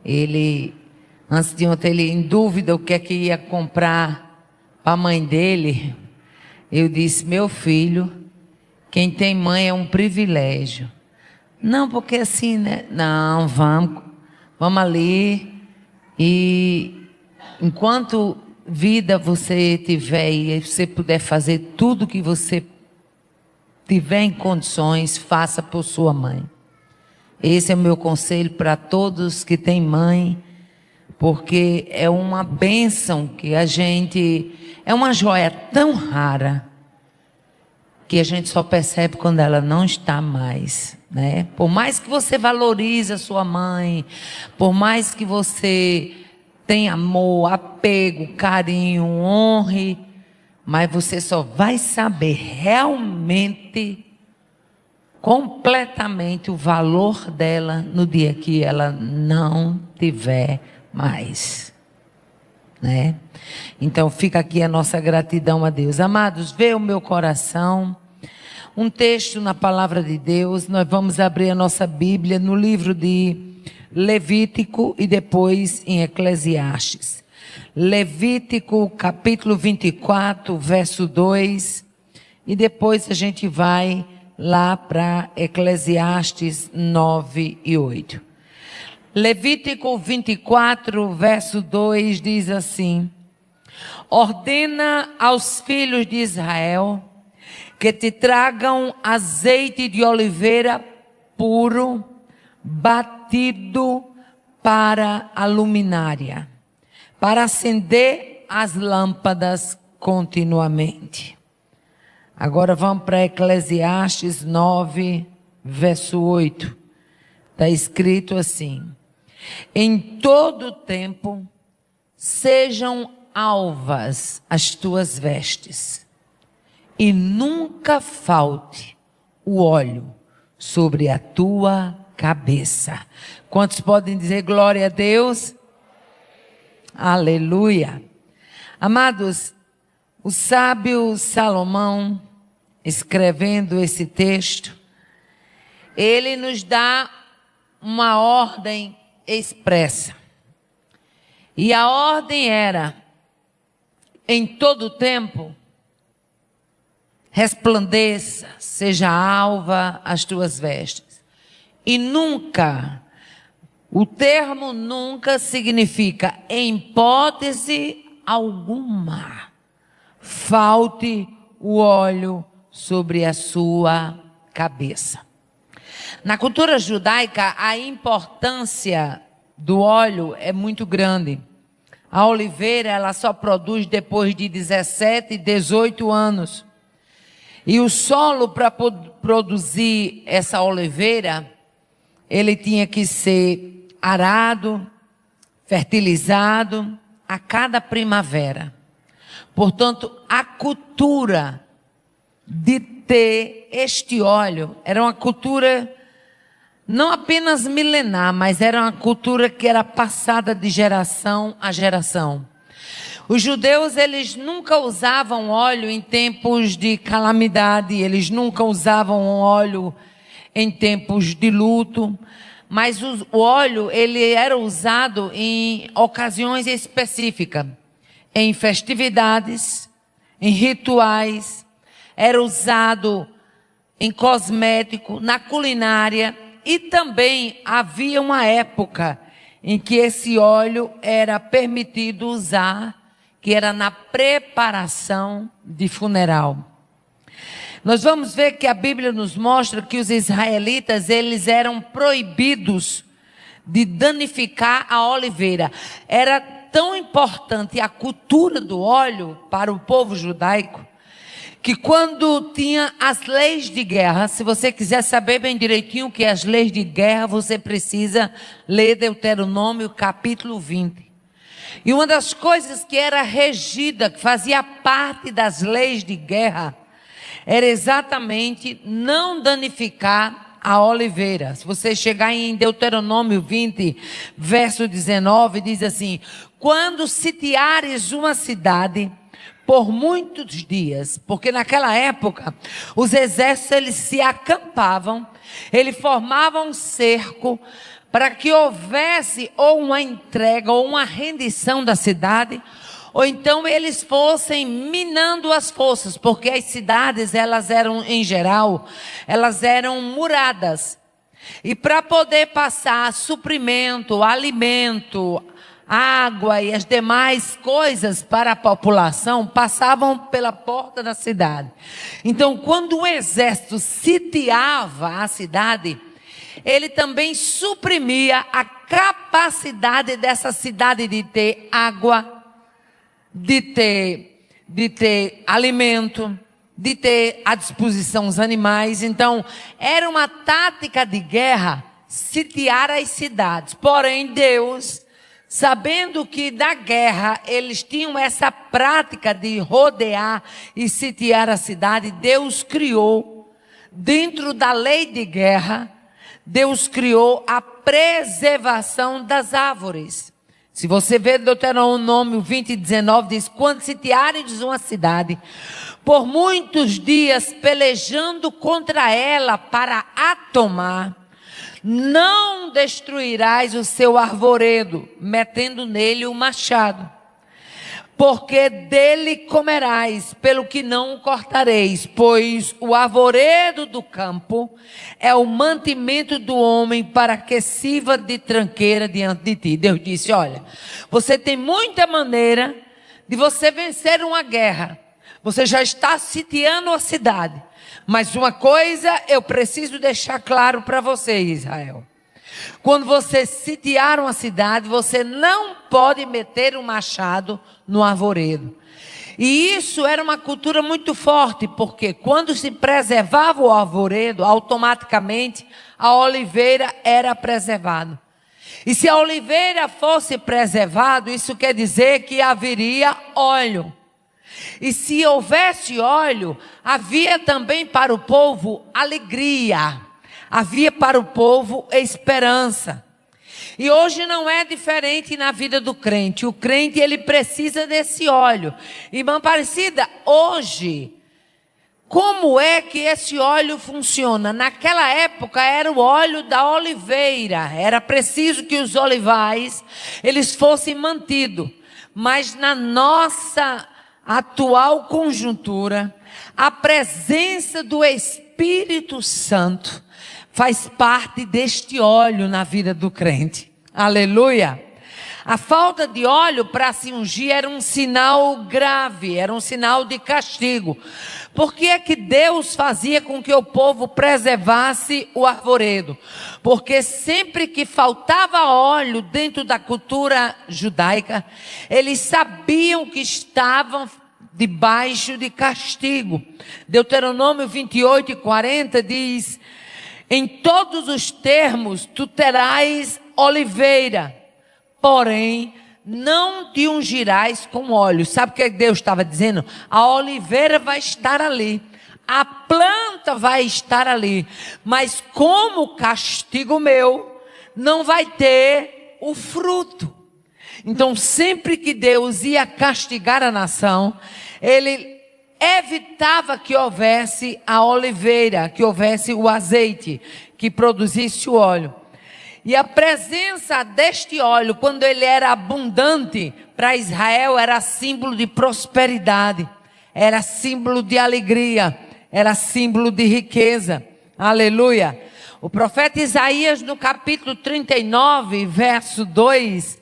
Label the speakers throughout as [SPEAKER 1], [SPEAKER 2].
[SPEAKER 1] Ele, antes de ontem, ele em dúvida o que é que ia comprar para a mãe dele. Eu disse: meu filho, quem tem mãe é um privilégio. Não, porque assim, né? Não, vamos ali. E enquanto vida você tiver e você puder fazer tudo que você tiver em condições, faça por sua mãe. Esse é o meu conselho para todos que têm mãe, porque é uma bênção que a gente... É uma joia tão rara que a gente só percebe quando ela não está mais, né? Por mais que você valorize a sua mãe, por mais que você tenha amor, apego, carinho, honre, mas você só vai saber realmente, completamente o valor dela no dia que ela não tiver mais, né? Então fica aqui a nossa gratidão a Deus. Amados, vê o meu coração, um texto na palavra de Deus. Nós vamos abrir a nossa Bíblia no livro de Levítico e depois em Eclesiastes. Levítico capítulo 24, verso 2, e depois a gente vai lá para Eclesiastes 9 e 8. Levítico 24, verso 2 diz assim: ordena aos filhos de Israel que te tragam azeite de oliveira puro, batido para a luminária, para acender as lâmpadas continuamente. Agora vamos para Eclesiastes 9, verso 8. Está escrito assim: em todo tempo sejam alvas as tuas vestes, e nunca falte o óleo sobre a tua cabeça. Quantos podem dizer glória a Deus? Aleluia. Amados, o sábio Salomão, escrevendo esse texto, ele nos dá uma ordem expressa. E a ordem era: em todo tempo, resplandeça, seja alva as tuas vestes. E nunca, o termo nunca significa, em hipótese alguma, falte o óleo sobre a sua cabeça. Na cultura judaica, a importância do óleo é muito grande. A oliveira, ela só produz depois de 17, 18 anos. E o solo para produzir essa oliveira, ele tinha que ser arado, fertilizado a cada primavera. Portanto, a cultura de ter este óleo era uma cultura não apenas milenar, mas era uma cultura que era passada de geração a geração. Os judeus, eles nunca usavam óleo em tempos de calamidade, eles nunca usavam óleo em tempos de luto, mas o óleo, ele era usado em ocasiões específicas, em festividades, em rituais, era usado em cosmético, na culinária, e também havia uma época em que esse óleo era permitido usar, que era na preparação de funeral. Nós vamos ver que a Bíblia nos mostra que os israelitas, eles eram proibidos de danificar a oliveira. Era tão importante a cultura do óleo para o povo judaico, que quando tinha as leis de guerra, se você quiser saber bem direitinho o que é as leis de guerra, você precisa ler Deuteronômio capítulo 20. E uma das coisas que era regida, que fazia parte das leis de guerra, era exatamente não danificar a oliveira. Se você chegar em Deuteronômio 20, verso 19, diz assim: quando sitiares uma cidade por muitos dias, porque naquela época os exércitos, eles se acampavam, eles formavam um cerco para que houvesse ou uma entrega ou uma rendição da cidade, ou então eles fossem minando as forças, porque as cidades, elas eram, em geral, elas eram muradas. E para poder passar suprimento, alimento, água e as demais coisas para a população, passavam pela porta da cidade. Então, quando o exército sitiava a cidade, ele também suprimia a capacidade dessa cidade de ter água, de ter alimento, de ter à disposição os animais. Então, era uma tática de guerra sitiar as cidades. Porém, Deus, sabendo que da guerra eles tinham essa prática de rodear e sitiar a cidade, Deus criou, dentro da lei de guerra, Deus criou a preservação das árvores. Se você ver Deuteronômio 20:19, diz: quando sitiares uma cidade, por muitos dias pelejando contra ela para a tomar, não destruirás o seu arvoredo, metendo nele o machado. Porque dele comerás, pelo que não o cortareis, pois o arvoredo do campo é o mantimento do homem para que sirva de tranqueira diante de ti. Deus disse: olha, você tem muita maneira de você vencer uma guerra. Você já está sitiando a cidade. Mas uma coisa eu preciso deixar claro para você, Israel. Quando você sitiar uma cidade, você não pode meter um machado no arvoredo. E isso era uma cultura muito forte, porque quando se preservava o arvoredo, automaticamente a oliveira era preservada. E se a oliveira fosse preservada, isso quer dizer que haveria óleo. E se houvesse óleo, havia também para o povo alegria. Havia para o povo esperança. E hoje não é diferente na vida do crente. O crente, ele precisa desse óleo. Irmã Aparecida, hoje, como é que esse óleo funciona? Naquela época era o óleo da oliveira. Era preciso que os olivais, eles fossem mantidos. Mas na nossa atual conjuntura, a presença do Espírito Santo faz parte deste óleo na vida do crente. Aleluia! A falta de óleo para se ungir era um sinal grave, era um sinal de castigo. Por que é que Deus fazia com que o povo preservasse o arvoredo? Porque sempre que faltava óleo dentro da cultura judaica, eles sabiam que estavam debaixo de castigo. Deuteronômio 28:40 diz: em todos os termos tu terás oliveira, porém não te ungirás com óleo. Sabe o que Deus estava dizendo? A oliveira vai estar ali, a planta vai estar ali, mas como castigo meu, não vai ter o fruto. Então sempre que Deus ia castigar a nação, Ele evitava que houvesse a oliveira, que houvesse o azeite, que produzisse o óleo. E a presença deste óleo, quando ele era abundante, para Israel era símbolo de prosperidade, era símbolo de alegria, era símbolo de riqueza. Aleluia! O profeta Isaías, no capítulo 39, verso 2,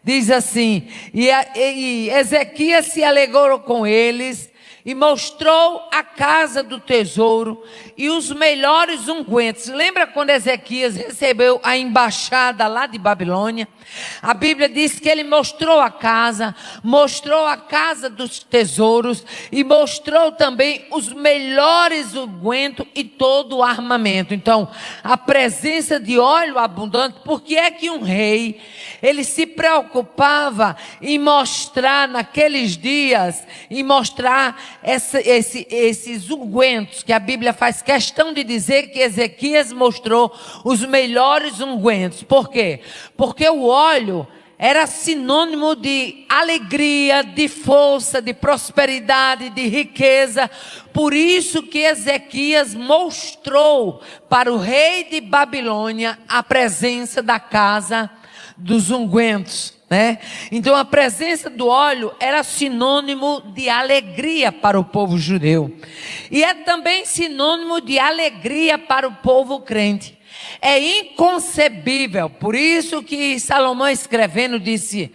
[SPEAKER 1] diz assim: e Ezequias se alegrou com eles, e mostrou a casa do tesouro e os melhores ungüentos. Lembra quando Ezequias recebeu a embaixada lá de Babilônia? A Bíblia diz que ele mostrou a casa dos tesouros e mostrou também os melhores ungüentos e todo o armamento. Então, a presença de óleo abundante. Por que é que um rei, ele se preocupava em mostrar naqueles dias, em mostrar esses ungüentos, que a Bíblia faz questão de dizer que Ezequias mostrou os melhores ungüentos. Por quê? Porque o óleo era sinônimo de alegria, de força, de prosperidade, de riqueza. Por isso que Ezequias mostrou para o rei de Babilônia a presença da casa dos ungüentos, né? Então a presença do óleo era sinônimo de alegria para o povo judeu. E é também sinônimo de alegria para o povo crente. É inconcebível, por isso que Salomão escrevendo disse: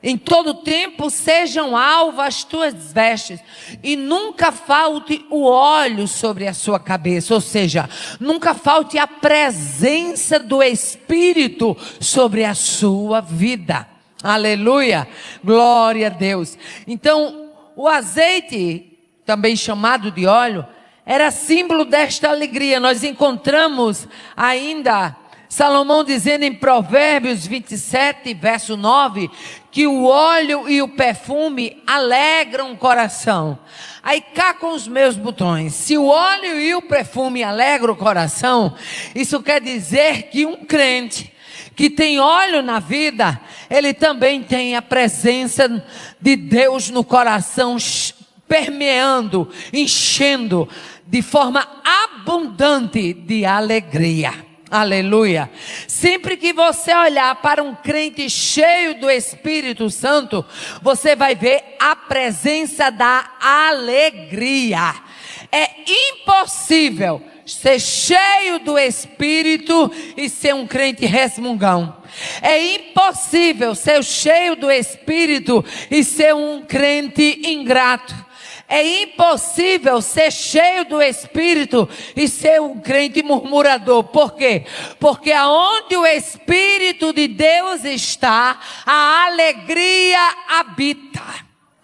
[SPEAKER 1] em todo tempo sejam alvas as tuas vestes, e nunca falte o óleo sobre a sua cabeça, ou seja, nunca falte a presença do Espírito sobre a sua vida. Aleluia, glória a Deus. Então, o azeite, também chamado de óleo, era símbolo desta alegria. Nós encontramos ainda Salomão dizendo em Provérbios 27, verso 9, que o óleo e o perfume alegram o coração. Aí cá com os meus botões, se o óleo e o perfume alegram o coração, isso quer dizer que um crente que tem óleo na vida, ele também tem a presença de Deus no coração, permeando, enchendo de forma abundante de alegria. Aleluia. Sempre que você olhar para um crente cheio do Espírito Santo, você vai ver a presença da alegria. É impossível ser cheio do Espírito e ser um crente resmungão. É impossível ser cheio do Espírito e ser um crente ingrato. É impossível ser cheio do Espírito e ser um crente murmurador. Por quê? Porque aonde o Espírito de Deus está, a alegria habita.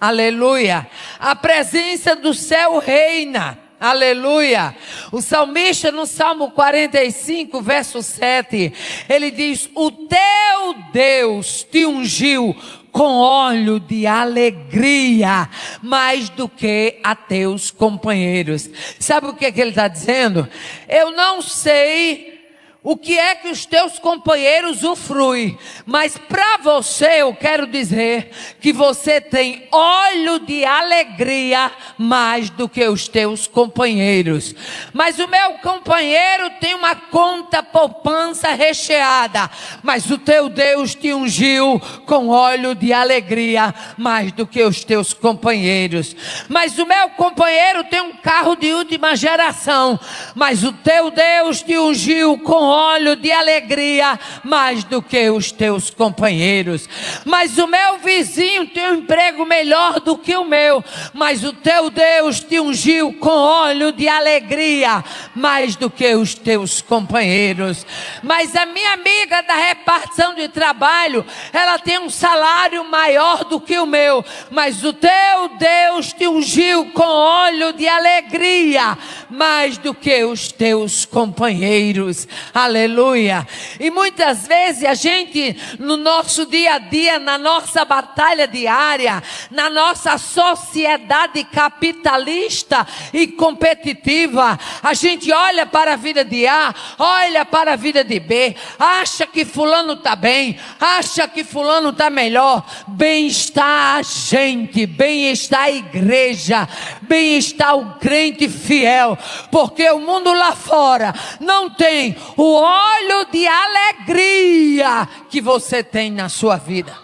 [SPEAKER 1] Aleluia. A presença do céu reina. Aleluia. O salmista no Salmo 45, verso 7, ele diz: o teu Deus te ungiu com óleo de alegria, mais do que a teus companheiros. Sabe o que ele está dizendo? Eu não sei o que é que os teus companheiros usufruem, mas para você eu quero dizer que você tem óleo de alegria mais do que os teus companheiros. Mas o meu companheiro tem uma conta poupança recheada, mas o teu Deus te ungiu com óleo de alegria mais do que os teus companheiros. Mas o meu companheiro tem um carro de última geração, mas o teu Deus te ungiu com óleo de alegria mais do que os teus companheiros. Mas o meu vizinho tem um emprego melhor do que o meu, mas o teu Deus te ungiu com óleo de alegria mais do que os teus companheiros. Mas a minha amiga da repartição de trabalho, ela tem um salário maior do que o meu, mas o teu Deus te ungiu com óleo de alegria mais do que os teus companheiros. Aleluia. E muitas vezes a gente, no nosso dia a dia, na nossa batalha diária, na nossa sociedade capitalista e competitiva, a gente olha para a vida de A, olha para a vida de B, acha que fulano está bem, acha que fulano está melhor. Bem está a gente, bem está a igreja, bem está o crente fiel, porque o mundo lá fora não tem o óleo de alegria que você tem na sua vida.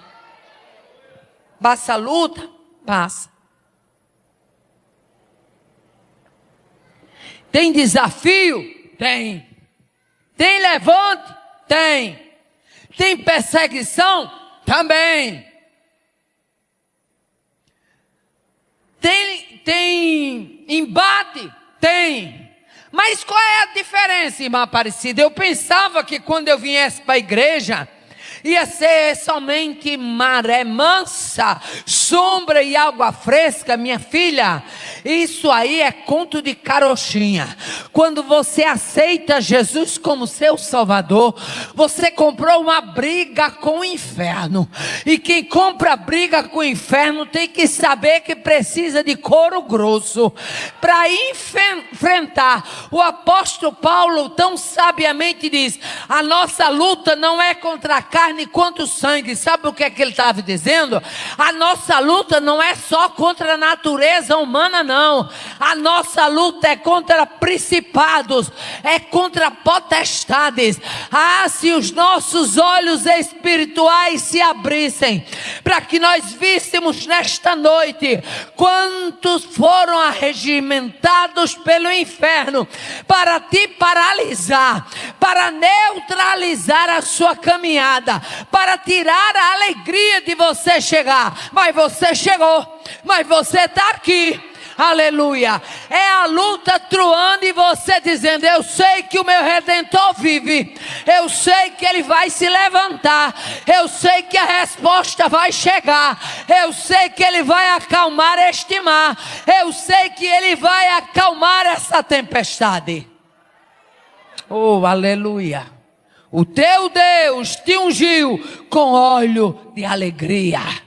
[SPEAKER 1] Passa luta? Passa. Tem desafio? Tem. Tem levante? Tem. Tem perseguição? Também. Tem embate? Tem. Mas qual é a diferença, irmã Aparecida? Eu pensava que quando eu viesse para a igreja, ia ser somente maré mansa, sombra e água fresca. Minha filha, Isso aí é conto de carochinha. Quando você aceita Jesus como seu Salvador, você comprou uma briga com o inferno. E quem compra briga com o inferno tem que saber que precisa de couro grosso para enfrentar. O apóstolo Paulo tão sabiamente diz: a nossa luta não é contra a carne, contra o sangue. Sabe o que é que ele estava dizendo? A nossa luta não é só contra a natureza humana, não. A nossa luta é contra principados, é contra potestades. Ah, se os nossos olhos espirituais se abrissem, para que nós víssemos nesta noite quantos foram arregimentados pelo inferno para te paralisar, para neutralizar a sua caminhada, para tirar a alegria de você chegar. Mas você chegou, mas você está aqui. Aleluia. É a luta truando e você dizendo: eu sei que o meu Redentor vive, eu sei que ele vai se levantar, eu sei que a resposta vai chegar, eu sei que ele vai acalmar este mar, eu sei que ele vai acalmar essa tempestade. Oh, aleluia. O teu Deus te ungiu com óleo de alegria.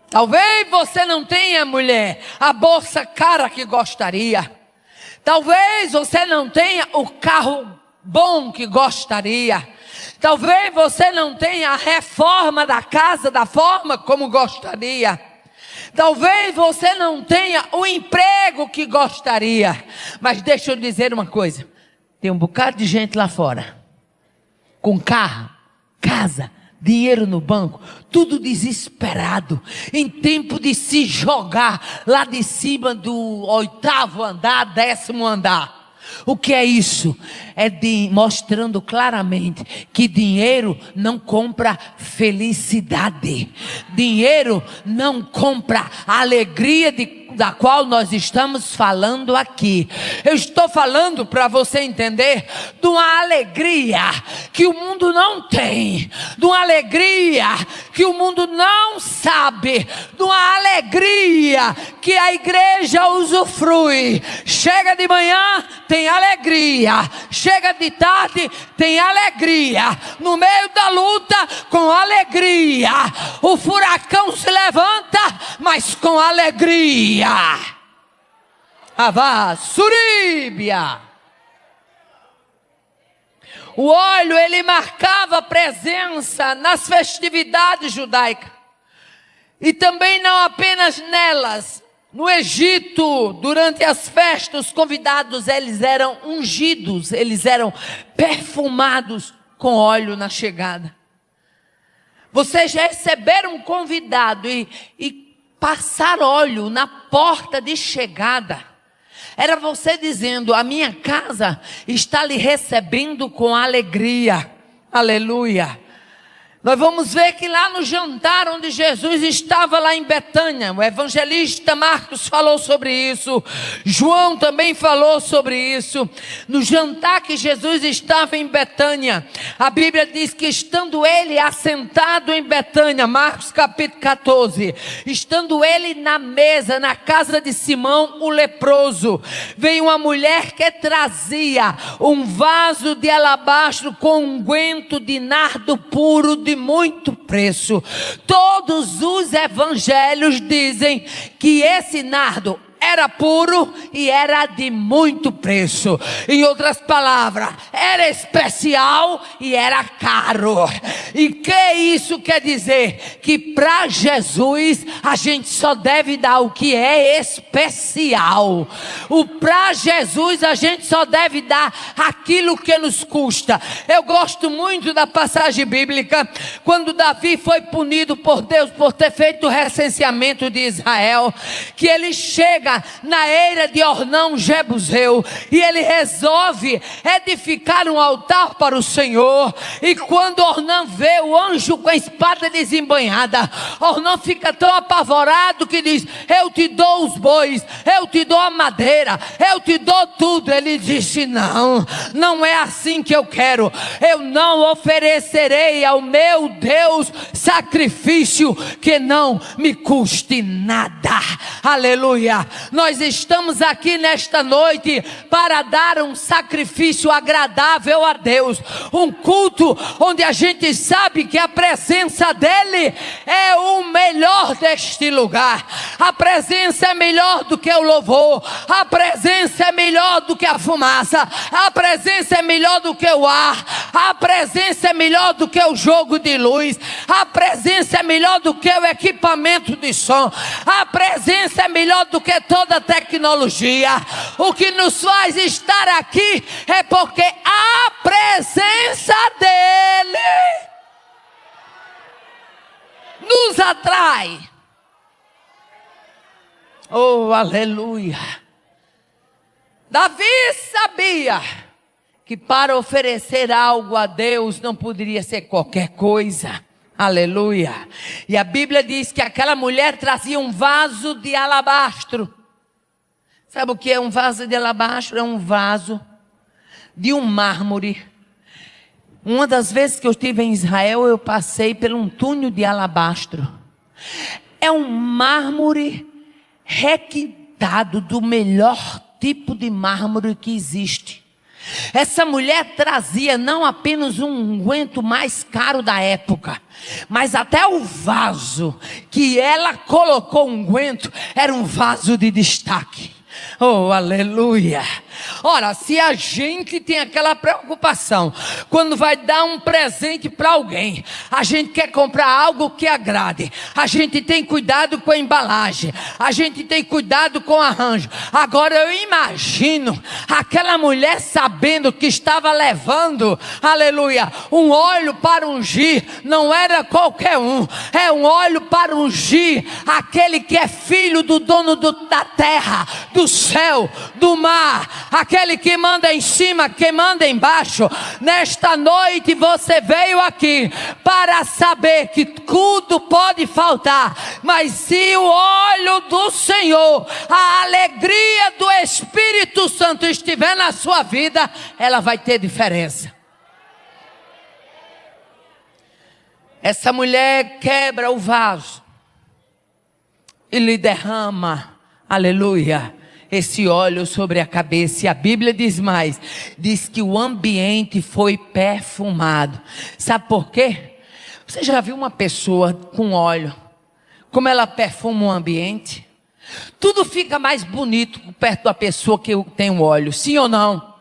[SPEAKER 1] Talvez você não tenha, mulher, a bolsa cara que gostaria. Talvez você não tenha o carro bom que gostaria. Talvez você não tenha a reforma da casa da forma como gostaria. Talvez você não tenha o emprego que gostaria. Mas deixa eu dizer uma coisa. Tem um bocado de gente lá fora, com carro, casa, dinheiro no banco, tudo desesperado, em tempo de se jogar lá de cima do 8º andar, 10º andar. O que é isso? É mostrando claramente que dinheiro não compra felicidade. Dinheiro não compra a alegria da qual nós estamos falando aqui. Eu estou falando para você entender de uma alegria que o mundo não tem, de uma alegria que o mundo não sabe, de uma alegria que a igreja usufrui. Chega de manhã, tem alegria. Chega de tarde, tem alegria. No meio da luta, com alegria. O furacão se levanta, mas com alegria. Avá, Suríbia. O óleo, ele marcava presença nas festividades judaicas. E também não apenas nelas. No Egito, durante as festas, os convidados, eles eram ungidos, eles eram perfumados com óleo na chegada. Vocês receberam um convidado e passar óleo na porta de chegada. Era você dizendo: a minha casa está lhe recebendo com alegria. Aleluia. Nós vamos ver que lá no jantar onde Jesus estava lá em Betânia, o evangelista Marcos falou sobre isso, João também falou sobre isso. No jantar que Jesus estava em Betânia, a Bíblia diz que estando ele assentado em Betânia, Marcos capítulo 14, estando ele na mesa, na casa de Simão o leproso, veio uma mulher que trazia um vaso de alabastro com unguento de nardo puro de muito preço. Todos os evangelhos dizem que esse nardo era puro e era de muito preço. Em outras palavras, era especial e era caro. E que isso quer dizer? Que para Jesus a gente só deve dar o que é especial. Para Jesus a gente só deve dar aquilo que nos custa. Eu gosto muito da passagem bíblica quando Davi foi punido por Deus por ter feito o recenseamento de Israel, que ele chega chega na eira de Ornão Jebuseu e ele resolve edificar um altar para o Senhor. E quando Ornão vê o anjo com a espada desembanhada, Ornão fica tão apavorado que diz: eu te dou os bois, eu te dou a madeira, eu te dou tudo. Ele disse: não, não é assim que eu quero. Eu não oferecerei ao meu Deus sacrifício que não me custe nada. Aleluia. Nós estamos aqui nesta noite para dar um sacrifício agradável a Deus, um culto onde a gente sabe que a presença dele é o melhor deste lugar. A presença é melhor do que o louvor, a presença é melhor do que a fumaça, a presença é melhor do que o ar, a presença é melhor do que o jogo de luz, a presença é melhor do que o equipamento de som, a presença é melhor do que toda a tecnologia. O que nos faz estar aqui é porque a presença dele nos atrai. Oh, aleluia. Davi sabia que para oferecer algo a Deus não poderia ser qualquer coisa. Aleluia. E a Bíblia diz que aquela mulher trazia um vaso de alabastro. Sabe o que é um vaso de alabastro? É um vaso de um mármore. Uma das vezes que eu estive em Israel, eu passei por um túnel de alabastro. É um mármore requintado, do melhor tipo de mármore que existe. Essa mulher trazia não apenas um unguento mais caro da época, mas até o vaso que ela colocou unguento era um vaso de destaque. Oh, aleluia. Ora, se a gente tem aquela preocupação, quando vai dar um presente para alguém, a gente quer comprar algo que agrade, a gente tem cuidado com a embalagem, a gente tem cuidado com o arranjo. Agora eu imagino aquela mulher sabendo que estava levando, aleluia, um óleo para ungir. Não era qualquer um, é um óleo para ungir aquele que é filho do dono da terra, do céu, do mar, aquele que manda em cima, que manda embaixo. Nesta noite você veio aqui para saber que tudo pode faltar, mas se o óleo do Senhor, a alegria do Espírito Santo estiver na sua vida, ela vai ter diferença. Essa mulher quebra o vaso e lhe derrama, aleluia, esse óleo sobre a cabeça. E a Bíblia diz mais, diz que o ambiente foi perfumado. Sabe por quê? Você já viu uma pessoa com óleo, como ela perfuma o ambiente? Tudo fica mais bonito perto da pessoa que tem o óleo, sim ou não?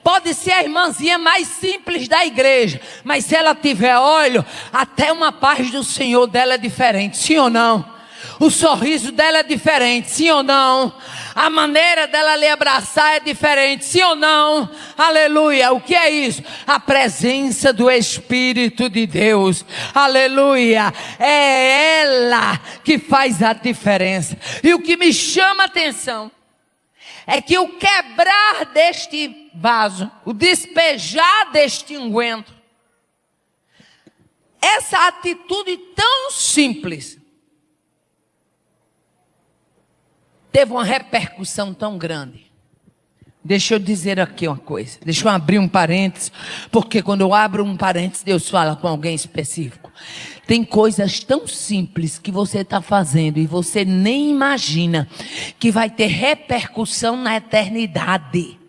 [SPEAKER 1] Pode ser a irmãzinha mais simples da igreja, mas se ela tiver óleo, até uma paz do Senhor dela é diferente, sim ou não? O sorriso dela é diferente, sim ou não? A maneira dela lhe abraçar é diferente, sim ou não? Aleluia. O que é isso? A presença do Espírito de Deus. Aleluia. É ela que faz a diferença. E o que me chama a atenção é que o quebrar deste vaso, o despejar deste unguento, essa atitude tão simples, teve uma repercussão tão grande. Deixa eu dizer aqui uma coisa. Deixa eu abrir um parênteses. Porque quando eu abro um parênteses, Deus fala com alguém específico. Tem coisas tão simples que você está fazendo e você nem imagina que vai ter repercussão na eternidade.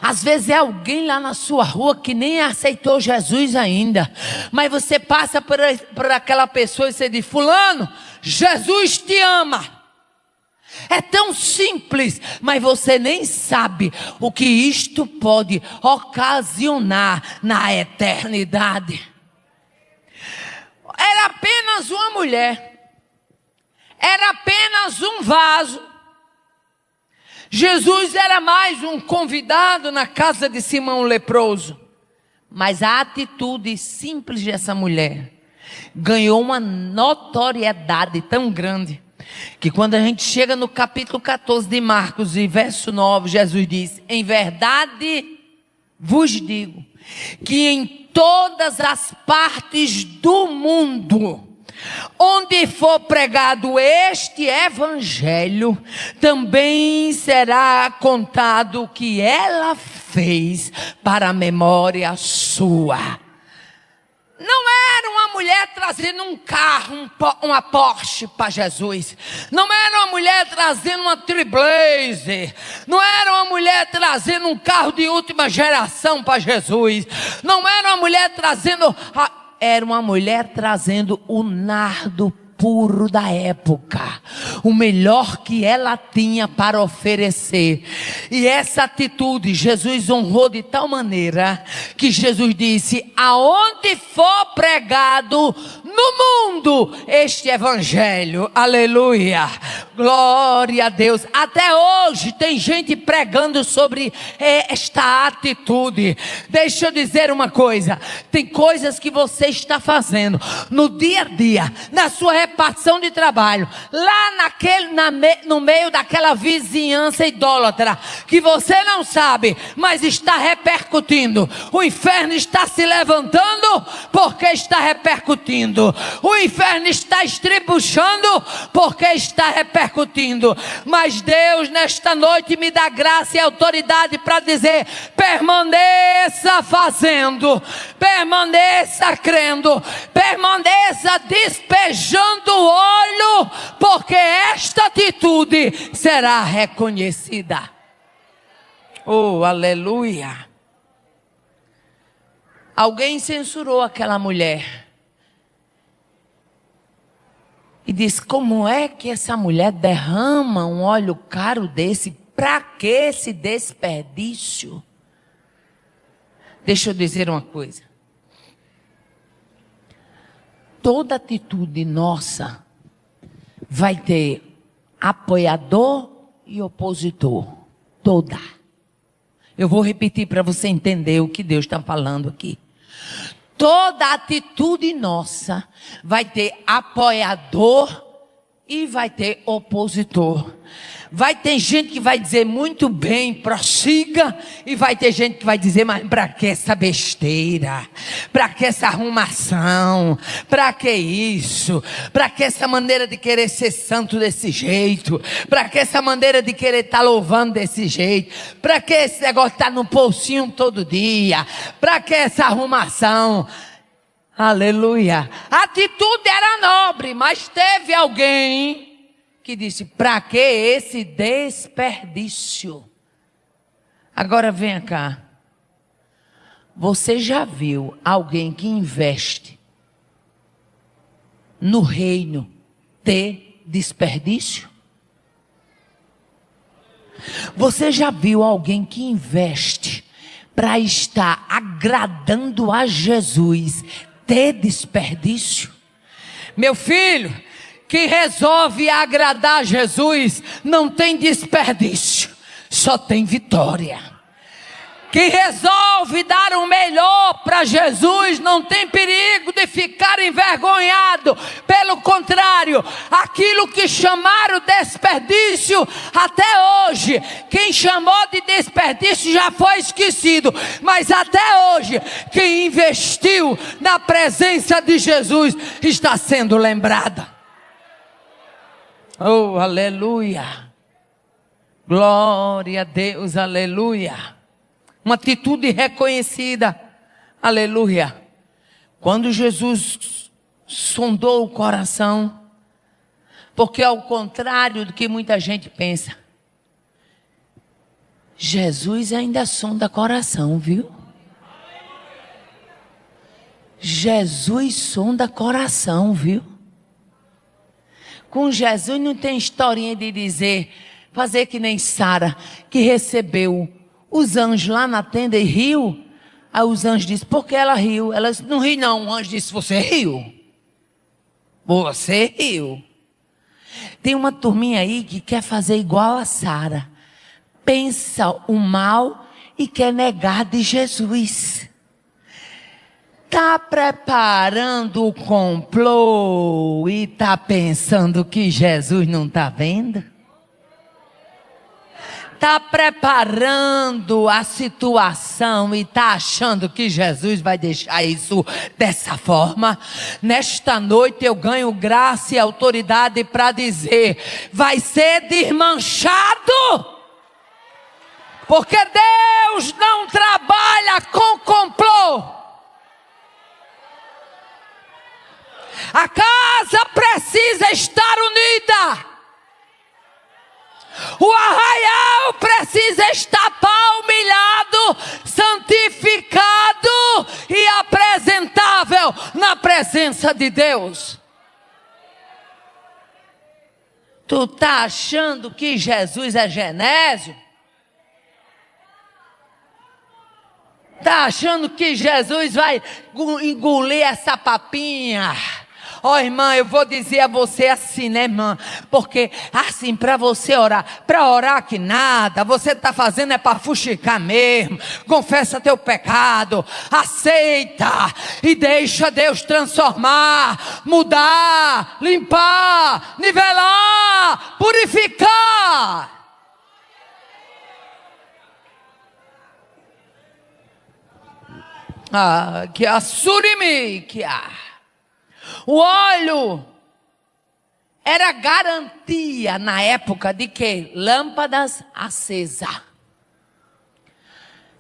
[SPEAKER 1] Às vezes é alguém lá na sua rua que nem aceitou Jesus ainda, mas você passa por aquela pessoa e você diz: fulano, Jesus te ama. É tão simples, mas você nem sabe o que isto pode ocasionar na eternidade. Era apenas uma mulher, era apenas um vaso. Jesus era mais um convidado na casa de Simão o leproso, mas a atitude simples dessa mulher ganhou uma notoriedade tão grande, que quando a gente chega no capítulo 14 de Marcos e verso 9, Jesus diz: em verdade vos digo, que em todas as partes do mundo, onde for pregado este evangelho, também será contado o que ela fez para a memória sua. Não era uma mulher trazendo um carro, uma Porsche para Jesus. Não era uma mulher trazendo uma Trailblazer. Não era uma mulher trazendo um carro de última geração para Jesus. Não era uma mulher trazendo... Era uma mulher trazendo o nardo puro da época, o melhor que ela tinha para oferecer. E essa atitude Jesus honrou de tal maneira que Jesus disse: aonde for pregado no mundo este evangelho, aleluia, glória a Deus. Até hoje tem gente pregando sobre esta atitude. Deixa eu dizer uma coisa: tem coisas que você está fazendo no dia a dia, na sua repartição de trabalho, lá no meio daquela vizinhança idólatra, que você não sabe, mas está repercutindo. O inferno está se levantando porque está repercutindo. O inferno está estribuchando porque está repercutindo. Mas Deus nesta noite me dá graça e autoridade para dizer: permaneça fazendo, permaneça crendo, permaneça despejando o olho, porque esta atitude será reconhecida. Oh, aleluia. Alguém censurou aquela mulher e disse: como é que essa mulher derrama um óleo caro desse? Para que esse desperdício? Deixa eu dizer uma coisa: toda atitude nossa vai ter apoiador e opositor. Toda. Eu vou repetir para você entender o que Deus está falando aqui. Toda atitude nossa vai ter apoiador e vai ter opositor. Vai ter gente que vai dizer muito bem, prossiga, e vai ter gente que vai dizer: mas para que essa besteira? Para que essa arrumação? Para que isso? Para que essa maneira de querer ser santo desse jeito? Para que essa maneira de querer estar louvando desse jeito? Para que esse negócio estar no bolsinho todo dia? Para que essa arrumação? Aleluia. A atitude era nobre, mas teve alguém que disse: para que esse desperdício? Agora venha cá. Você já viu alguém que investe no reino ter desperdício? Você já viu alguém que investe para estar agradando a Jesus ter desperdício? Meu filho, quem resolve agradar a Jesus não tem desperdício, só tem vitória. Quem resolve dar o melhor para Jesus não tem perigo de ficar envergonhado. Pelo contrário, aquilo que chamaram desperdício até hoje, quem chamou de desperdício já foi esquecido. Mas até hoje, quem investiu na presença de Jesus está sendo lembrada. Oh, aleluia. Glória a Deus, aleluia. Uma atitude reconhecida, aleluia. Quando Jesus sondou o coração, porque ao contrário do que muita gente pensa, Jesus ainda sonda coração, viu? Jesus sonda coração, viu? Com Jesus não tem historinha de dizer, fazer que nem Sara, que recebeu os anjos lá na tenda e riu. Aí os anjos disseram: por que ela riu? Ela disse: não ri não. O anjo disse: você riu. Você riu. Tem uma turminha aí que quer fazer igual a Sara. Pensa o mal e quer negar de Jesus. Tá preparando o complô e tá pensando que Jesus não tá vendo? Tá preparando a situação e tá achando que Jesus vai deixar isso dessa forma? Nesta noite eu ganho graça e autoridade para dizer: vai ser desmanchado. Porque Deus não trabalha com complô. A casa precisa estar unida. O arraial precisa estar palmilhado, santificado e apresentável na presença de Deus. Tu tá achando que Jesus é Genésio? Tá achando que Jesus vai engolir essa papinha? Ó, irmã, eu vou dizer a você assim, né, irmã? Porque assim, para você orar, para orar que nada, você está fazendo é para fuxicar mesmo. Confessa teu pecado, aceita e deixa Deus transformar, mudar, limpar, nivelar, purificar. Que a surimi, que a... O óleo era garantia na época de que? Lâmpadas acesas.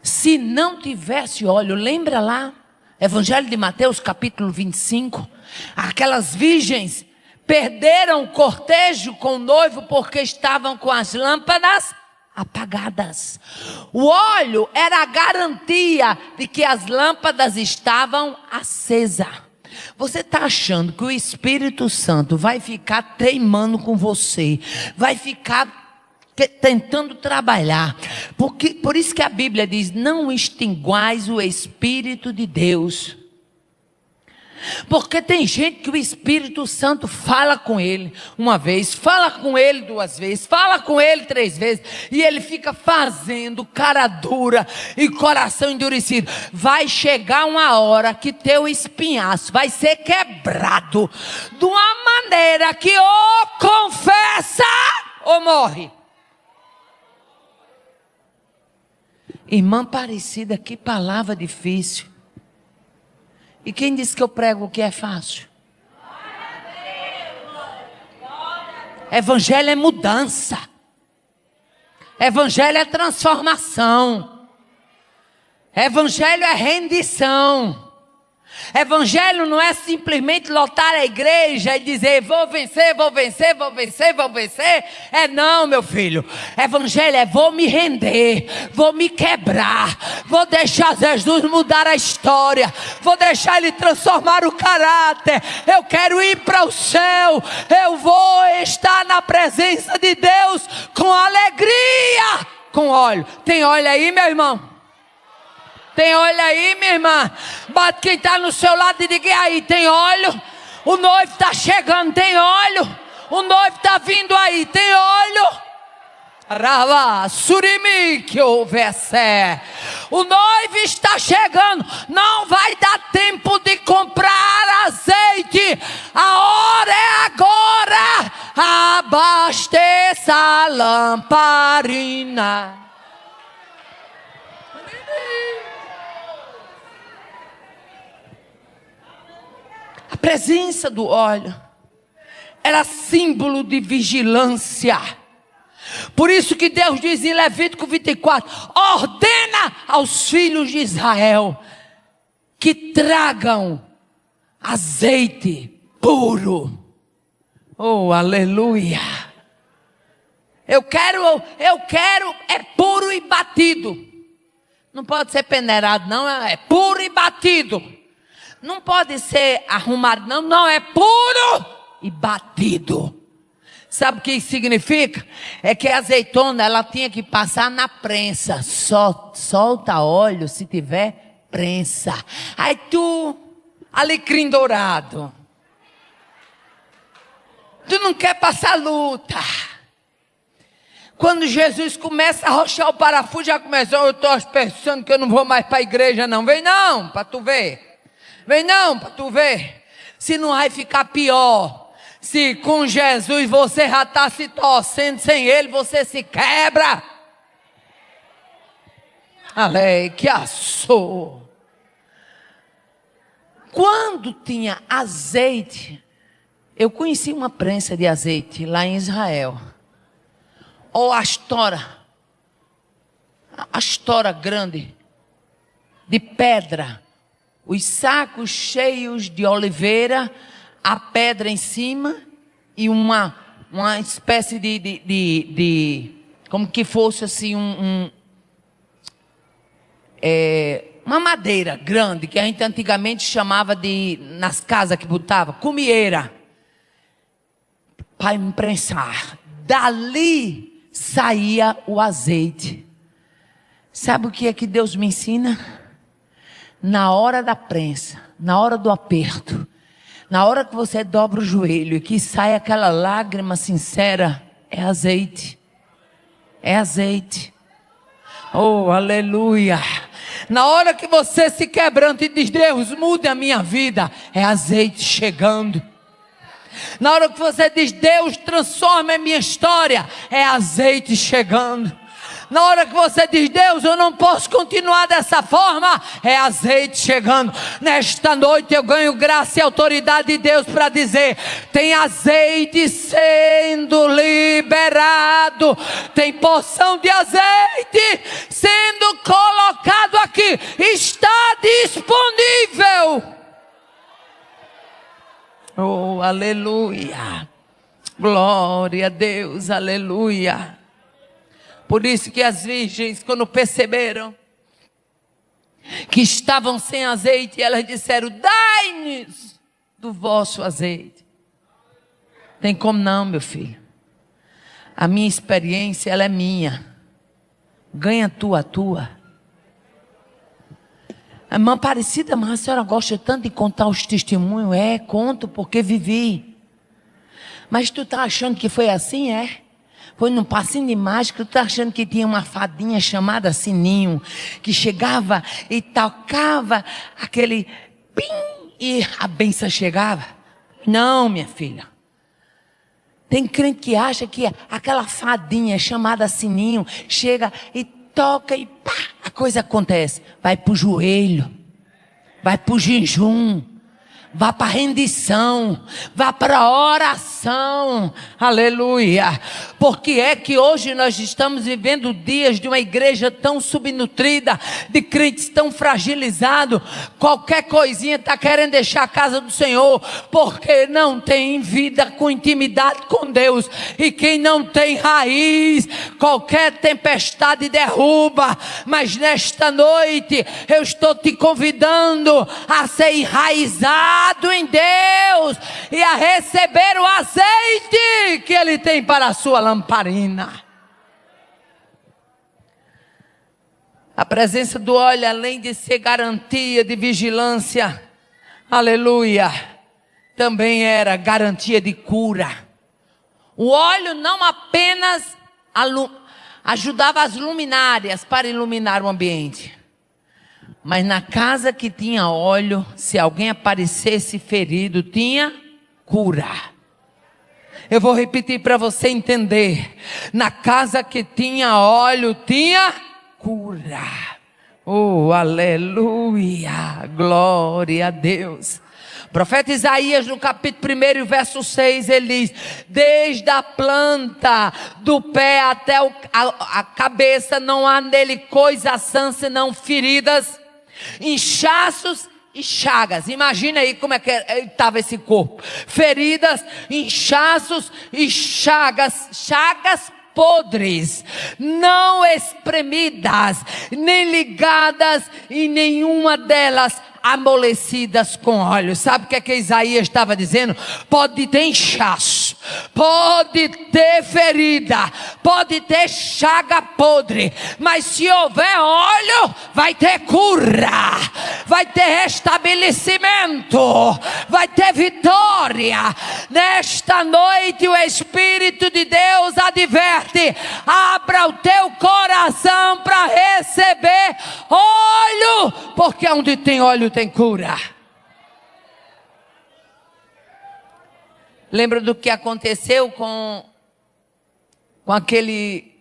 [SPEAKER 1] Se não tivesse óleo, lembra lá? Evangelho de Mateus capítulo 25. Aquelas virgens perderam o cortejo com o noivo porque estavam com as lâmpadas apagadas. O óleo era a garantia de que as lâmpadas estavam acesas. Você está achando que o Espírito Santo vai ficar teimando com você, vai ficar tentando trabalhar, por isso que a Bíblia diz: não extinguais o Espírito de Deus. Porque tem gente que o Espírito Santo fala com ele uma vez, fala com ele 2 vezes, fala com ele 3 vezes, e ele fica fazendo cara dura e coração endurecido. Vai chegar uma hora que teu espinhaço vai ser quebrado de uma maneira que ou confessa ou morre. Irmã Aparecida, que palavra difícil. E quem disse que eu prego o que é fácil? Evangelho é mudança. Evangelho é transformação. Evangelho é rendição. Evangelho não é simplesmente lotar a igreja e dizer: vou vencer, vou vencer, vou vencer, vou vencer. É não, meu filho. Evangelho é: vou me render, vou me quebrar, vou deixar Jesus mudar a história, vou deixar Ele transformar o caráter. Eu quero ir para o céu, eu vou estar na presença de Deus com alegria, com óleo. Tem óleo aí, meu irmão? Tem óleo aí, minha irmã? Bate quem está no seu lado e diga: aí, tem óleo? O noivo está chegando, tem óleo? O noivo está vindo aí, tem óleo? Rava, surimi, que houvesse. O noivo está chegando, não vai dar tempo de comprar azeite. A hora é agora. Abasteça a lamparina. A presença do óleo era símbolo de vigilância. Por isso que Deus diz em Levítico 24: ordena aos filhos de Israel que tragam azeite puro. Oh, aleluia. Eu quero é puro e batido. Não pode ser peneirado, não, é puro e batido. Não pode ser arrumado, não, é puro e batido. Sabe o que isso significa? É que a azeitona, ela tinha que passar na prensa. Só solta óleo se tiver prensa. Aí tu, alecrim dourado, tu não quer passar luta. Quando Jesus começa a arrochar o parafuso, já começou: eu estou pensando que eu não vou mais para a igreja não. Vem não, para tu ver. Vem não, para tu ver. Se não vai ficar pior. Se com Jesus você já está se torcendo, sem Ele você se quebra. Alei, que assou. Quando tinha azeite, eu conheci uma prensa de azeite lá em Israel. Ou a astora grande, de pedra. Os sacos cheios de oliveira, a pedra em cima e uma espécie de como que fosse assim uma madeira grande, que a gente antigamente chamava nas casas que botava, cumieira, para imprensar. Dali saía o azeite. Sabe o que é que Deus me ensina? Na hora da prensa, na hora do aperto, na hora que você dobra o joelho e que sai aquela lágrima sincera, é azeite. É azeite. Oh, aleluia. Na hora que você se quebranta e diz, Deus, mude a minha vida, é azeite chegando. Na hora que você diz, Deus, transforma a minha história, é azeite chegando. Na hora que você diz, Deus, eu não posso continuar dessa forma, é azeite chegando. Nesta noite eu ganho graça e autoridade de Deus para dizer, tem azeite sendo liberado, tem porção de azeite sendo colocado aqui, está disponível. Oh, aleluia, glória a Deus, aleluia. Por isso que as virgens, quando perceberam que estavam sem azeite, elas disseram, dai-nos do vosso azeite. Tem como não, meu filho. A minha experiência, ela é minha. Ganha a tua. A irmã Aparecida, mas a senhora gosta tanto de contar os testemunhos? É, conto porque vivi. Mas tu tá achando que foi assim, é? Foi num passinho de mágica, tu tá achando que tinha uma fadinha chamada Sininho, que chegava e tocava aquele pim e a bênção chegava? Não, minha filha. Tem crente que acha que aquela fadinha chamada Sininho chega e toca e pá, a coisa acontece. Vai pro joelho, vai pro jejum, vá para rendição, vá para oração, aleluia. Porque é que hoje nós estamos vivendo dias de uma igreja tão subnutrida, de crentes tão fragilizados, qualquer coisinha está querendo deixar a casa do Senhor, porque não tem vida com intimidade com Deus, e quem não tem raiz, qualquer tempestade derruba. Mas nesta noite eu estou te convidando a ser enraizado em Deus e a receber o azeite que Ele tem para a sua lamparina. A presença do óleo, além de ser garantia de vigilância, aleluia, também era garantia de cura. O óleo não apenas ajudava as luminárias para iluminar o ambiente, mas na casa que tinha óleo, se alguém aparecesse ferido, tinha cura. Eu vou repetir para você entender. Na casa que tinha óleo, tinha cura. Oh, aleluia, glória a Deus. O profeta Isaías, no capítulo 1, verso 6, ele diz, desde a planta do pé até a cabeça, não há nele coisa sã, senão feridas, inchaços e chagas. Imagina aí como é que estava esse corpo. Feridas, inchaços e chagas. Chagas podres, não espremidas, nem ligadas e nenhuma delas amolecidas com óleo. Sabe o que Isaías estava dizendo? Pode ter inchaço, pode ter ferida, pode ter chaga podre, mas se houver óleo, vai ter cura, vai ter restabelecimento, vai ter vitória. Nesta noite o Espírito de Deus adverte, abra o teu coração para receber óleo, porque onde tem óleo tem cura. Lembra do que aconteceu com aquele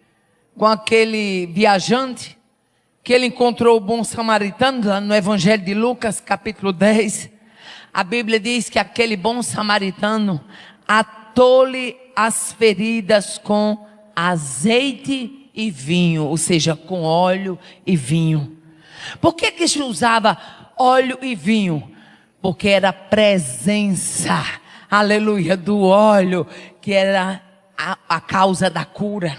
[SPEAKER 1] viajante? Que ele encontrou o bom samaritano, lá no Evangelho de Lucas, capítulo 10. A Bíblia diz que aquele bom samaritano atou-lhe as feridas com azeite e vinho, ou seja, com óleo e vinho. Por que se usava óleo e vinho? Porque era a presença, aleluia, do óleo, que era a causa da cura.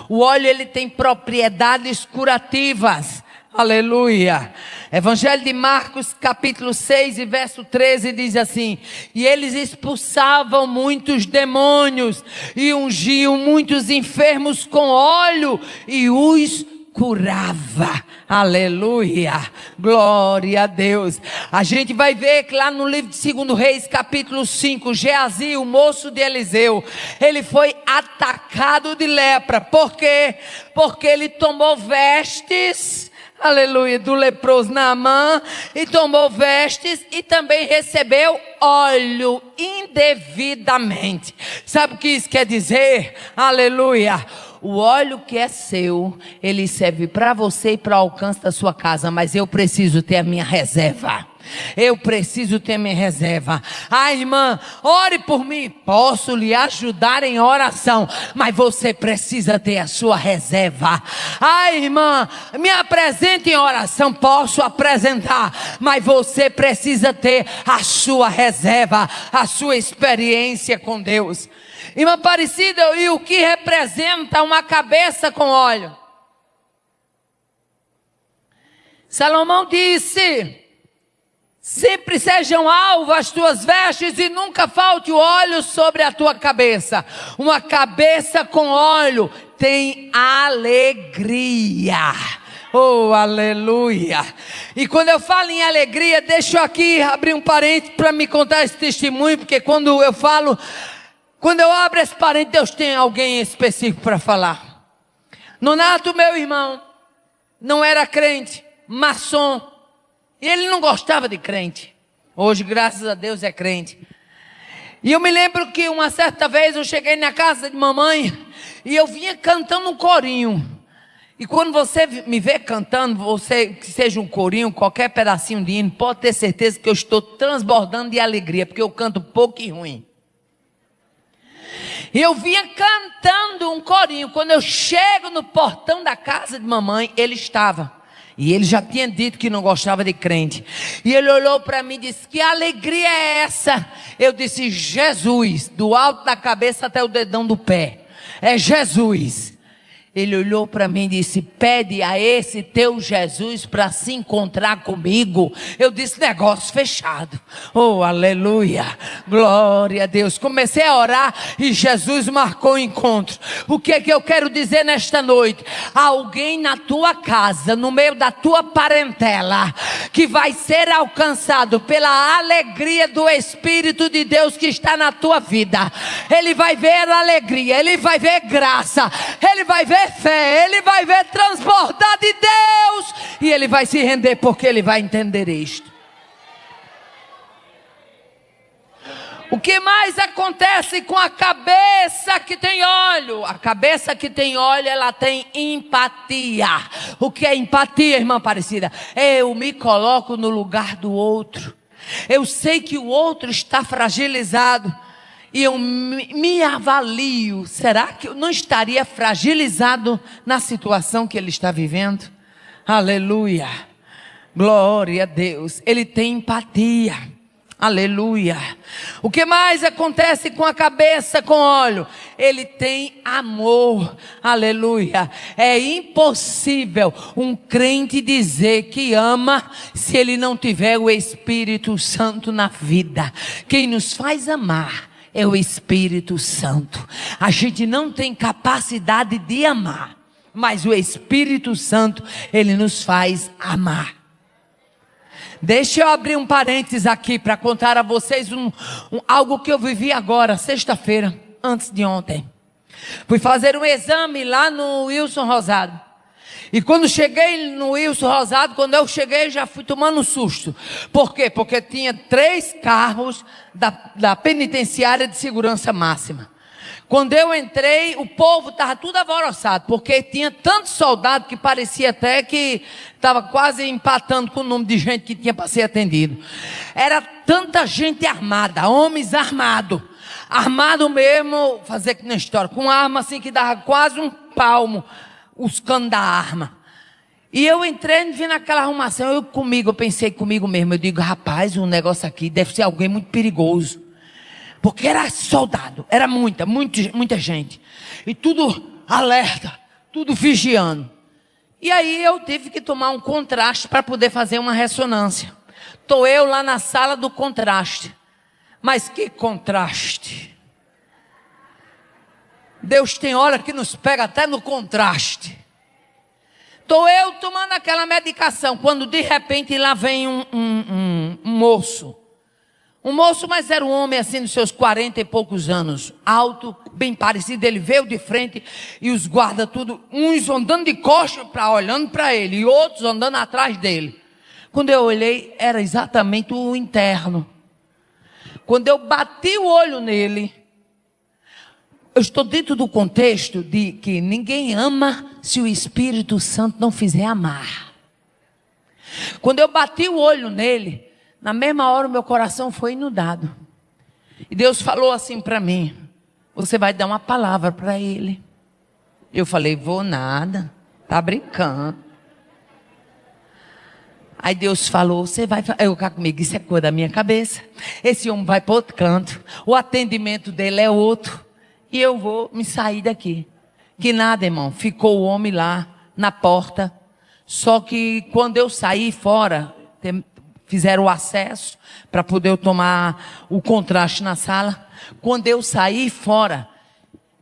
[SPEAKER 1] O óleo, ele tem propriedades curativas. Aleluia. Evangelho de Marcos, capítulo 6 e verso 13 diz assim: e eles expulsavam muitos demônios e ungiam muitos enfermos com óleo e os curava. Aleluia, glória a Deus. A gente vai ver que lá no livro de 2 Reis, capítulo 5, Geazi, o moço de Eliseu, ele foi atacado de lepra. Por quê? Porque ele tomou vestes, aleluia, do leproso Naamã, e tomou vestes e também recebeu óleo indevidamente. Sabe o que isso quer dizer? Aleluia. O óleo que é seu, ele serve para você e para o alcance da sua casa, mas eu preciso ter a minha reserva. Eu preciso ter minha reserva. Ah, irmã, ore por mim. Posso lhe ajudar em oração, mas você precisa ter a sua reserva. Ah, irmã, me apresente em oração. Posso apresentar, mas você precisa ter a sua reserva, a sua experiência com Deus. Irmã Aparecida, e o que representa uma cabeça com óleo? Salomão disse: sempre sejam alvas as tuas vestes e nunca falte o óleo sobre a tua cabeça. Uma cabeça com óleo tem alegria. Oh, aleluia. E quando eu falo em alegria, deixa eu aqui abrir um parênteses para me contar esse testemunho, porque quando eu abro esse parênteses, Deus tem alguém específico para falar. Nonato, meu irmão, não era crente, maçom. E ele não gostava de crente. Hoje, graças a Deus, é crente. E eu me lembro que uma certa vez eu cheguei na casa de mamãe e eu vinha cantando um corinho. E quando você me vê cantando, você que seja um corinho, qualquer pedacinho de hino, pode ter certeza que eu estou transbordando de alegria, porque eu canto pouco e ruim. E eu vinha cantando um corinho. Quando eu chego no portão da casa de mamãe, ele estava. E ele já tinha dito que não gostava de crente. E ele olhou para mim e disse: que alegria é essa? Eu disse: Jesus, do alto da cabeça até o dedão do pé. É Jesus. Ele olhou para mim e disse: pede a esse teu Jesus para se encontrar comigo. Eu disse: negócio fechado. Oh, aleluia, glória a Deus. Comecei a orar e Jesus marcou o encontro. O que é que eu quero dizer nesta noite? Alguém na tua casa, no meio da tua parentela, que vai ser alcançado pela alegria do Espírito de Deus que está na tua vida. Ele vai ver alegria, ele vai ver graça, ele vai ver fé, ele vai ver transbordar de Deus, e ele vai se render, porque ele vai entender isto. O que mais acontece com a cabeça que tem óleo? A cabeça que tem óleo, ela tem empatia. O que é empatia, irmã Aparecida? Eu me coloco no lugar do outro. Eu sei que o outro está fragilizado e eu me avalio. Será que eu não estaria fragilizado na situação que ele está vivendo? Aleluia, glória a Deus. Ele tem empatia. Aleluia. O que mais acontece com a cabeça com óleo? Ele tem amor. Aleluia. É impossível um crente dizer que ama se ele não tiver o Espírito Santo na vida. Quem nos faz amar é o Espírito Santo. A gente não tem capacidade de amar, mas o Espírito Santo, ele nos faz amar. Deixa eu abrir um parênteses aqui para contar a vocês algo que eu vivi agora, sexta-feira, antes de ontem. Fui fazer um exame lá no Wilson Rosado. E quando cheguei no Wilson Rosado, quando eu cheguei, já fui tomando um susto. Por quê? Porque tinha 3 carros da penitenciária de segurança máxima. Quando eu entrei, o povo estava tudo alvoroçado, porque tinha tanto soldado que parecia até que estava quase empatando com o número de gente que tinha para ser atendido. Era tanta gente armada, homens armados. Armado mesmo, fazer que na história, com arma assim que dava quase um palmo, os canos da arma. E eu entrei e vi naquela arrumação, eu pensei comigo mesmo, eu digo, rapaz, o negócio aqui deve ser alguém muito perigoso. Porque era soldado, era muita gente. E tudo alerta, tudo vigiando. E aí eu tive que tomar um contraste para poder fazer uma ressonância. Estou eu lá na sala do contraste. Mas que contraste! Deus tem hora que nos pega até no contraste. Estou eu tomando aquela medicação, quando de repente lá vem um moço. Um moço, mas era um homem assim, dos seus 40 e poucos anos, alto, bem parecido. Ele veio de frente e os guardas tudo, uns andando de costas, olhando para ele, e outros andando atrás dele. Quando eu olhei, era exatamente o interno. Quando eu bati o olho nele, eu estou dentro do contexto de que ninguém ama se o Espírito Santo não fizer amar. Quando eu bati o olho nele, na mesma hora o meu coração foi inundado. E Deus falou assim para mim, você vai dar uma palavra para ele. Eu falei, vou nada, tá brincando. Aí Deus falou, você vai... Eu cá comigo, isso é coisa da minha cabeça. Esse homem vai para outro canto, o atendimento dele é outro. E eu vou me sair daqui. Que nada, irmão, ficou o homem lá na porta. Só que quando eu saí fora, fizeram o acesso para poder eu tomar o contraste na sala. Quando eu saí fora,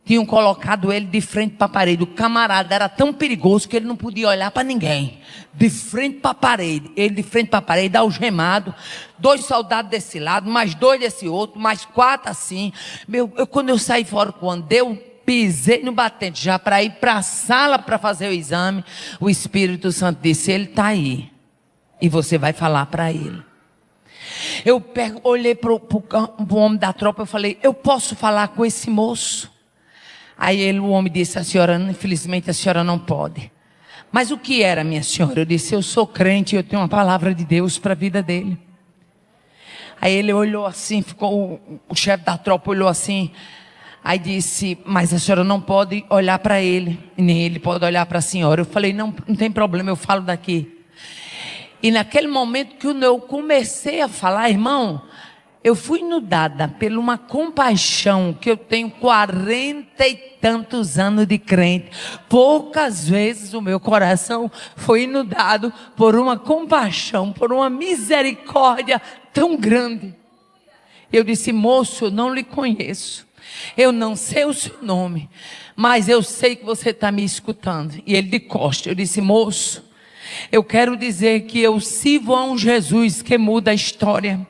[SPEAKER 1] tinham colocado ele de frente para a parede. O camarada era tão perigoso que ele não podia olhar para ninguém. De frente para a parede. Ele de frente para a parede, algemado. 2 soldados desse lado, mais 2 desse outro, mais 4 assim. Quando eu saí fora, quando eu pisei no batente já para ir para a sala para fazer o exame, o Espírito Santo disse, ele está aí. E você vai falar para ele. Eu olhei para o homem da tropa e falei, eu posso falar com esse moço? Aí o homem disse, infelizmente a senhora não pode. Mas o que era, minha senhora? Eu disse, eu sou crente, eu tenho uma palavra de Deus para a vida dele. Aí ele olhou assim, o chefe da tropa olhou assim. Aí disse, mas a senhora não pode olhar para ele, nem ele pode olhar para a senhora. Eu falei, não tem problema, eu falo daqui. E naquele momento que eu comecei a falar, irmão, eu fui inundada por uma compaixão que eu tenho 40 e tantos anos de crente. Poucas vezes o meu coração foi inundado por uma compaixão, por uma misericórdia tão grande. Eu disse, moço, eu não lhe conheço. Eu não sei o seu nome, mas eu sei que você está me escutando. E ele de costas, eu disse, moço, eu quero dizer que eu sirvo a um Jesus que muda a história.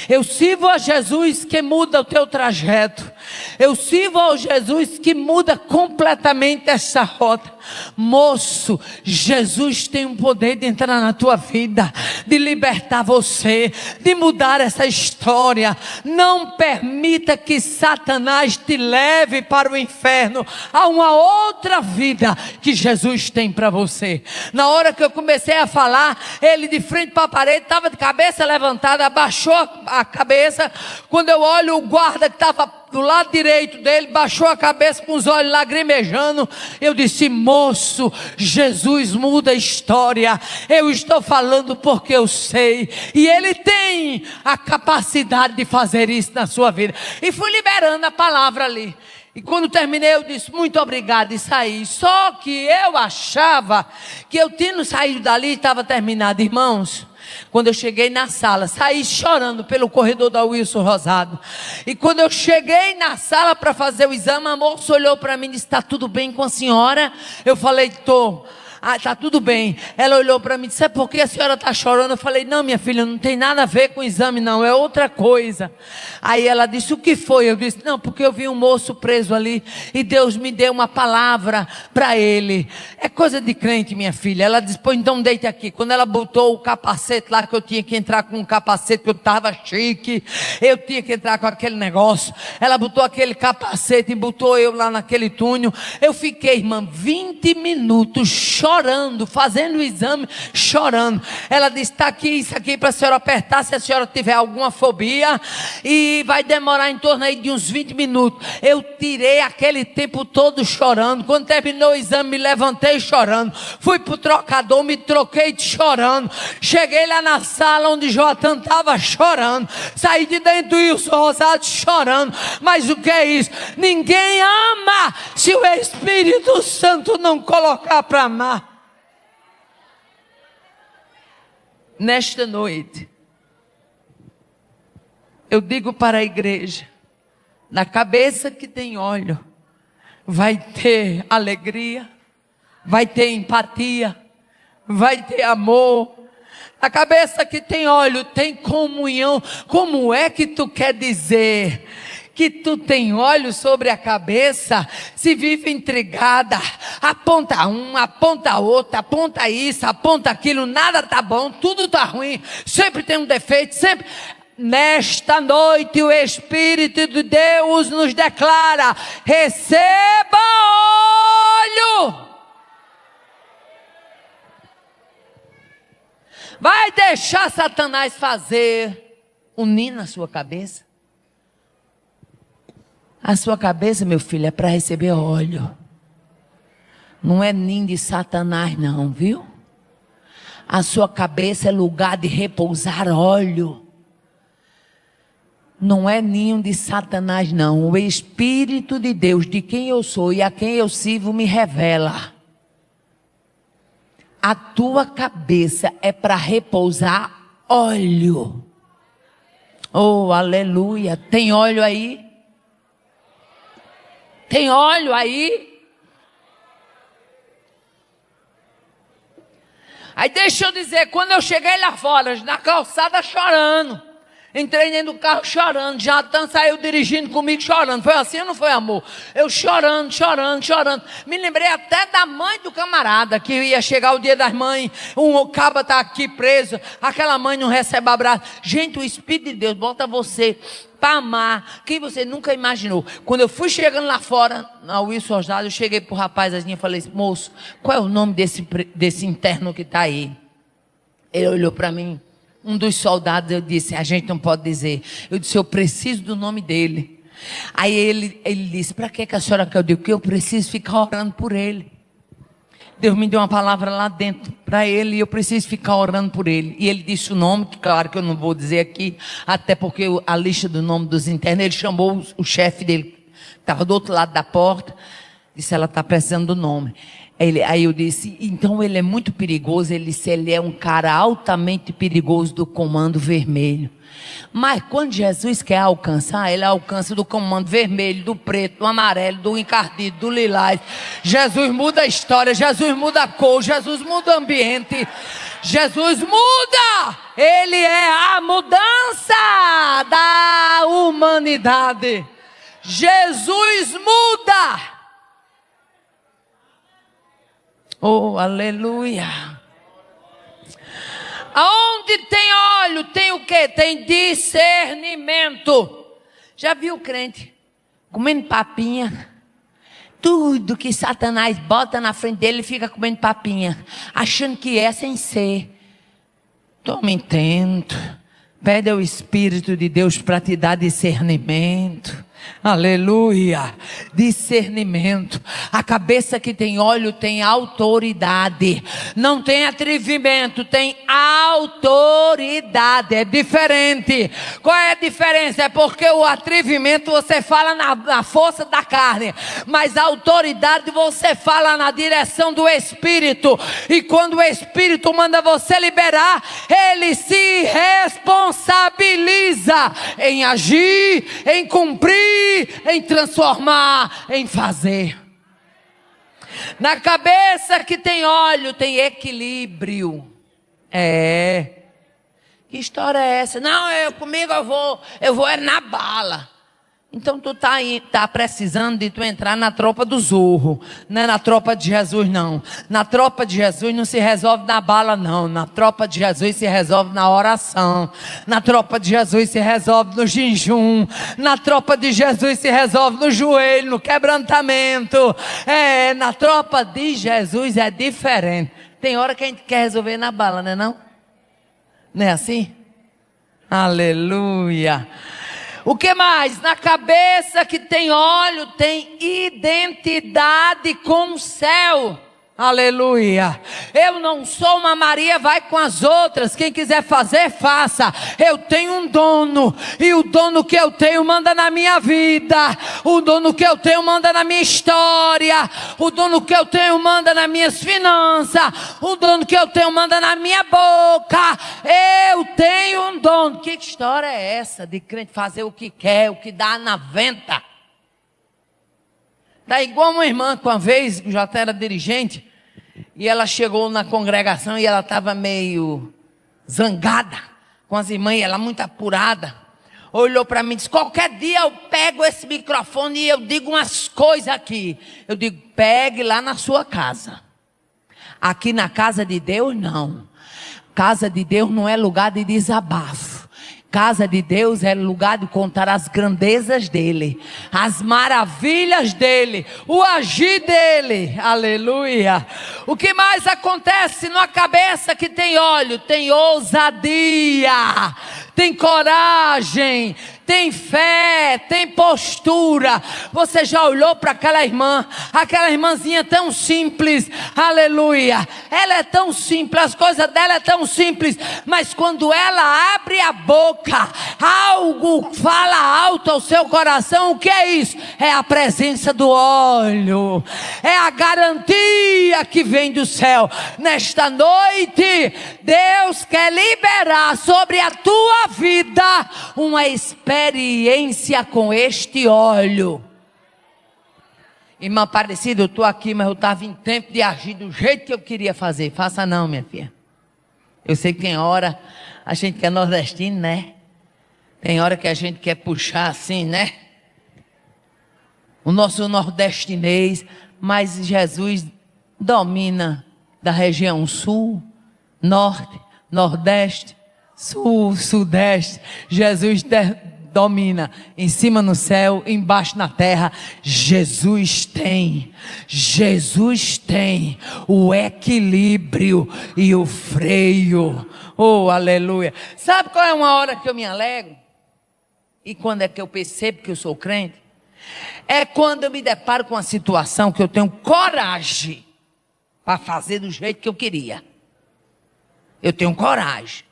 [SPEAKER 1] Eu sirvo a Jesus que muda o teu trajeto. Eu sirvo ao Jesus que muda completamente essa rota. Moço, Jesus tem o poder de entrar na tua vida, de libertar você, de mudar essa história. Não permita que Satanás te leve para o inferno. Há uma outra vida que Jesus tem para você. Na hora que eu comecei a falar, ele de frente para a parede, estava de cabeça levantada, abaixou a cabeça. Quando eu olho, o guarda que estava do lado direito dele, baixou a cabeça com os olhos lagrimejando. Eu disse, moço, Jesus muda a história. Eu estou falando porque eu sei. E ele tem a capacidade de fazer isso na sua vida. E fui liberando a palavra ali. E quando terminei, eu disse, muito obrigado, e saí. Só que eu achava que eu tinha saído dali e estava terminado. Irmãos, quando eu cheguei na sala, saí chorando pelo corredor da Wilson Rosado. E quando eu cheguei na sala para fazer o exame, a moça olhou para mim e disse, está tudo bem com a senhora? Eu falei, estou. Ah, tá tudo bem. Ela olhou para mim e disse: sabe por que a senhora está chorando? Eu falei: não, minha filha, não tem nada a ver com o exame não, é outra coisa. Aí ela disse: o que foi? Eu disse: não, porque eu vi um moço preso ali e Deus me deu uma palavra para ele. É coisa de crente, minha filha. Ela disse: pô, então deite aqui. Quando ela botou o capacete lá, que eu tinha que entrar com um capacete, que eu estava chique, eu tinha que entrar com aquele negócio, ela botou aquele capacete e botou eu lá naquele túnel. Eu fiquei, irmã, 20 minutos chorando, fazendo o exame, chorando. Ela disse: está aqui, isso aqui para a senhora apertar se a senhora tiver alguma fobia, e vai demorar em torno aí de uns 20 minutos. Eu tirei aquele tempo todo chorando. Quando terminou o exame, me levantei chorando, fui para o trocador, me troquei chorando, cheguei lá na sala onde Joatan estava chorando, saí de dentro do Wilson Rosado chorando. Mas o que é isso? Ninguém ama se o Espírito Santo não colocar para amar. Nesta noite, eu digo para a igreja: na cabeça que tem óleo, vai ter alegria, vai ter empatia, vai ter amor. A cabeça que tem óleo tem comunhão. Como é que tu quer dizer que tu tem óleo sobre a cabeça, se vive intrigada, aponta um, aponta outro, aponta isso, aponta aquilo, nada tá bom, tudo tá ruim, sempre tem um defeito, sempre... Nesta noite o Espírito de Deus nos declara: receba óleo. Vai deixar Satanás fazer unir na sua cabeça? A sua cabeça, meu filho, é para receber óleo. Não é ninho de Satanás não, viu? A sua cabeça é lugar de repousar óleo. Não é ninho de Satanás não. O Espírito de Deus, de quem eu sou e a quem eu sirvo, me revela. A tua cabeça é para repousar óleo. Oh, aleluia. Tem óleo aí? Tem óleo aí? Aí deixa eu dizer, quando eu cheguei lá fora, na calçada chorando, entrei dentro do carro chorando, Jatan saiu dirigindo comigo chorando. Foi assim ou não foi, amor? Eu chorando. Me lembrei até da mãe do camarada, que ia chegar o dia das mães, o caba está aqui preso, aquela mãe não recebe abraço. Gente, o Espírito de Deus bota você para amar quem você nunca imaginou. Quando eu fui chegando lá fora, na Wilson Rosado, eu cheguei pro rapaz assim, eu falei: moço, qual é o nome desse interno que está aí? Ele olhou para mim. Um dos soldados, eu disse: a gente não pode dizer. Eu disse: eu preciso do nome dele. Aí ele disse: para que a senhora quer? Eu digo: que eu preciso ficar orando por ele. Deus me deu uma palavra lá dentro para ele e eu preciso ficar orando por ele. E ele disse o nome, que claro que eu não vou dizer aqui, até porque a lista do nome dos internos, ele chamou o chefe dele, estava do outro lado da porta, disse: ela está precisando do nome. Aí eu disse: então ele é muito perigoso. Ele disse: ele é um cara altamente perigoso do comando vermelho. Mas quando Jesus quer alcançar, ele alcança do comando vermelho, do preto, do amarelo, do encardido, do lilás. Jesus muda a história, Jesus muda a cor, Jesus muda o ambiente, Jesus muda. Ele é a mudança da humanidade. Jesus muda. Oh, aleluia. Aonde tem óleo, tem o quê? Tem discernimento. Já viu o crente comendo papinha? Tudo que Satanás bota na frente dele, ele fica comendo papinha, achando que é sem ser. Toma intento. Pede ao Espírito de Deus para te dar discernimento. Aleluia, discernimento. A cabeça que tem óleo tem autoridade, não tem atrevimento, tem autoridade. É diferente. Qual é a diferença? É porque o atrevimento você fala na força da carne, mas a autoridade você fala na direção do Espírito. E quando o Espírito manda você liberar, ele se responsabiliza em agir, em cumprir, em transformar, em fazer. Na cabeça que tem óleo, tem equilíbrio. Que história é essa? Não, comigo eu vou é na bala. Então tu tá precisando de tu entrar na tropa do Zorro. Não é na tropa de Jesus, não. Na tropa de Jesus não se resolve na bala, não. Na tropa de Jesus se resolve na oração. Na tropa de Jesus se resolve no jejum. Na tropa de Jesus se resolve no joelho, no quebrantamento. Na tropa de Jesus é diferente. Tem hora que a gente quer resolver na bala, não é não? Não é assim? Aleluia. O que mais? Na cabeça que tem óleo, tem identidade com o céu. Aleluia. Eu não sou uma Maria, vai com as outras. Quem quiser fazer, faça. Eu tenho um dono. E o dono que eu tenho manda na minha vida. O dono que eu tenho manda na minha história. O dono que eu tenho manda nas minhas finanças. O dono que eu tenho manda na minha boca. Eu tenho um dono. Que história é essa de crente fazer o que quer, o que dá na venta? Tá igual uma irmã que uma vez, já era dirigente, e ela chegou na congregação e ela estava meio zangada com as irmãs, ela muito apurada. Olhou para mim e disse: qualquer dia eu pego esse microfone e eu digo umas coisas aqui. Eu digo: pegue lá na sua casa. Aqui na casa de Deus não. Casa de Deus não é lugar de desabafo. Casa de Deus é lugar de contar as grandezas dele, as maravilhas dele, o agir dele. Aleluia. O que mais acontece na cabeça que tem óleo? Tem ousadia, tem coragem, tem fé, tem postura. Você já olhou para aquela irmãzinha tão simples, aleluia, ela é tão simples, as coisas dela é tão simples, mas quando ela abre a boca, algo fala alto ao seu coração. O que é isso? É a presença do óleo, é a garantia que vem do céu. Nesta noite, Deus quer liberar sobre a tua vida uma experiência com este óleo. Irmã Aparecida, eu estou aqui, mas eu estava em tempo de agir do jeito que eu queria fazer. Faça não, minha filha. Eu sei que tem hora a gente que é nordestino, né? Tem hora que a gente quer puxar assim, né? O nosso nordestinês. Mas Jesus domina da região sul, norte, nordeste, sul, sudeste. Jesus domina em cima no céu, embaixo na terra. Jesus tem o equilíbrio e o freio. Oh, aleluia. Sabe qual é uma hora que eu me alegro? E quando é que eu percebo que eu sou crente? É quando eu me deparo com uma situação que eu tenho coragem para fazer do jeito que eu queria. Eu tenho coragem,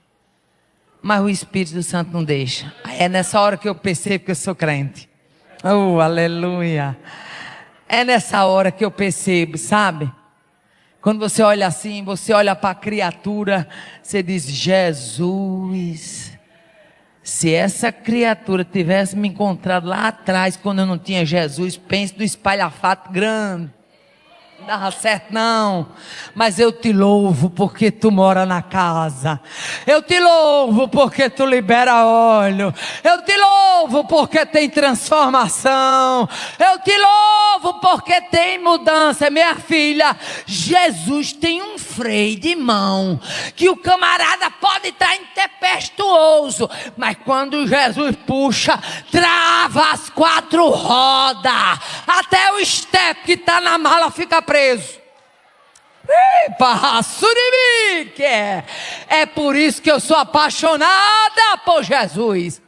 [SPEAKER 1] mas o Espírito Santo não deixa. É nessa hora que eu percebo que eu sou crente. Oh, aleluia. É nessa hora que eu percebo, sabe? Quando você olha assim, você olha para a criatura, você diz: Jesus, se essa criatura tivesse me encontrado lá atrás, quando eu não tinha Jesus, pense do espalhafato grande. Não dava certo não, mas eu te louvo porque tu mora na casa. Eu te louvo porque tu libera óleo. Eu te louvo porque tem transformação. Eu te louvo porque tem mudança. Minha filha, Jesus tem um freio de mão que o camarada pode estar intempestuoso, mas quando Jesus puxa, trava as 4 rodas, até o step que está na mala fica preso. É por isso que eu sou apaixonada por Jesus.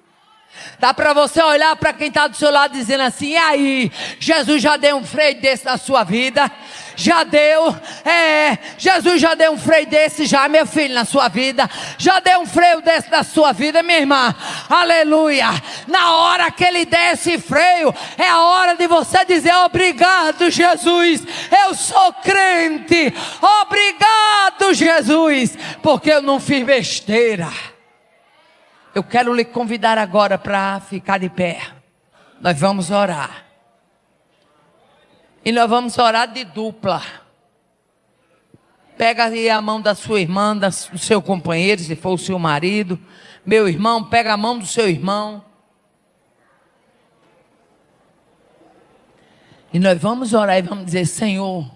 [SPEAKER 1] Dá para você olhar para quem está do seu lado dizendo assim: e aí, Jesus já deu um freio desse na sua vida? Já deu, Jesus já deu um freio desse já, meu filho, na sua vida. Já deu um freio desse na sua vida, minha irmã. Aleluia. Na hora que ele der esse freio, é a hora de você dizer: obrigado, Jesus, eu sou crente. Obrigado, Jesus, porque eu não fiz besteira. Eu quero lhe convidar agora para ficar de pé. Nós vamos orar. E nós vamos orar de dupla. Pega aí a mão da sua irmã, do seu companheiro, se for o seu marido. Meu irmão, pega a mão do seu irmão. E nós vamos orar e vamos dizer: Senhor,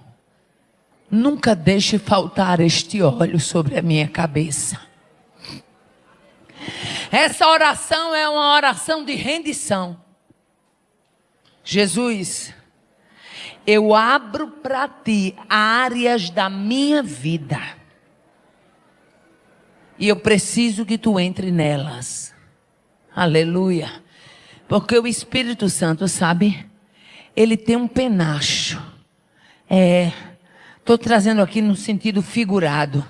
[SPEAKER 1] nunca deixe faltar este óleo sobre a minha cabeça. Essa oração é uma oração de rendição. Jesus, eu abro para ti áreas da minha vida. E eu preciso que tu entre nelas. Aleluia. Porque o Espírito Santo, sabe, ele tem um penacho. Estou trazendo aqui no sentido figurado.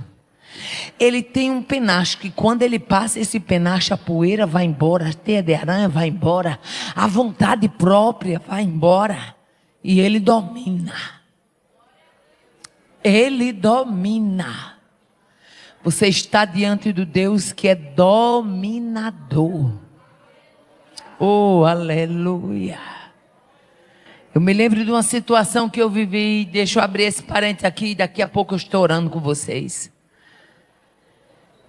[SPEAKER 1] Ele tem um penacho que quando ele passa esse penacho, a poeira vai embora, a teia de aranha vai embora, a vontade própria vai embora. E ele domina. Ele domina. Você está diante do Deus que é dominador. Oh, aleluia. Eu me lembro de uma situação que eu vivi. Deixa eu abrir esse parênteses aqui. Daqui a pouco eu estou orando com vocês.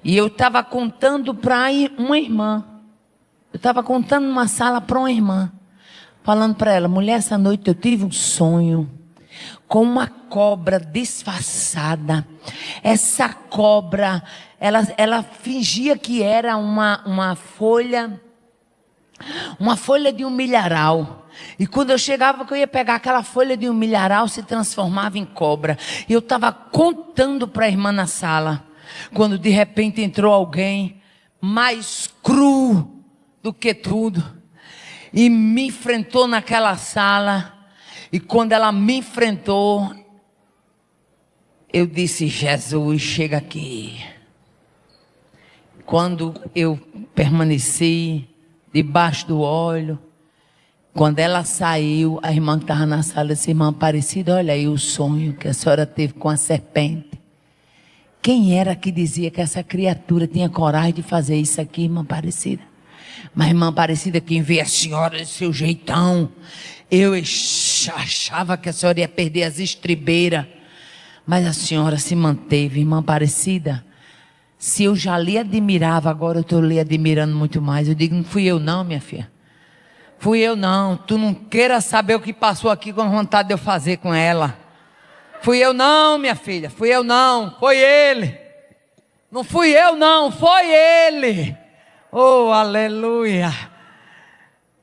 [SPEAKER 1] E eu estava contando para uma irmã. Eu estava contando numa sala para uma irmã. Falando para ela: mulher, essa noite eu tive um sonho com uma cobra disfarçada. Essa cobra, ela fingia que era uma folha de um milharal. E quando eu chegava, que eu ia pegar aquela folha de um milharal, se transformava em cobra. E eu estava contando para a irmã na sala, quando de repente entrou alguém mais cru do que tudo e me enfrentou naquela sala. E quando ela me enfrentou, eu disse: Jesus, chega aqui. Quando eu permaneci debaixo do óleo, quando ela saiu, a irmã que estava na sala disse: irmã Aparecida, olha aí o sonho que a senhora teve com a serpente. Quem era que dizia que essa criatura tinha coragem de fazer isso aqui, irmã Aparecida? Mas irmã Aparecida, quem vê a senhora de seu jeitão, eu achava que a senhora ia perder as estribeiras. Mas a senhora se manteve, irmã Aparecida. Se eu já lhe admirava, agora eu estou lhe admirando muito mais. Eu digo: não fui eu não, minha filha. Fui eu não. Tu não queira saber o que passou aqui com vontade de eu fazer com ela. Fui eu não, minha filha. Fui eu não. Foi ele. Não fui eu não. Foi ele. Oh, aleluia.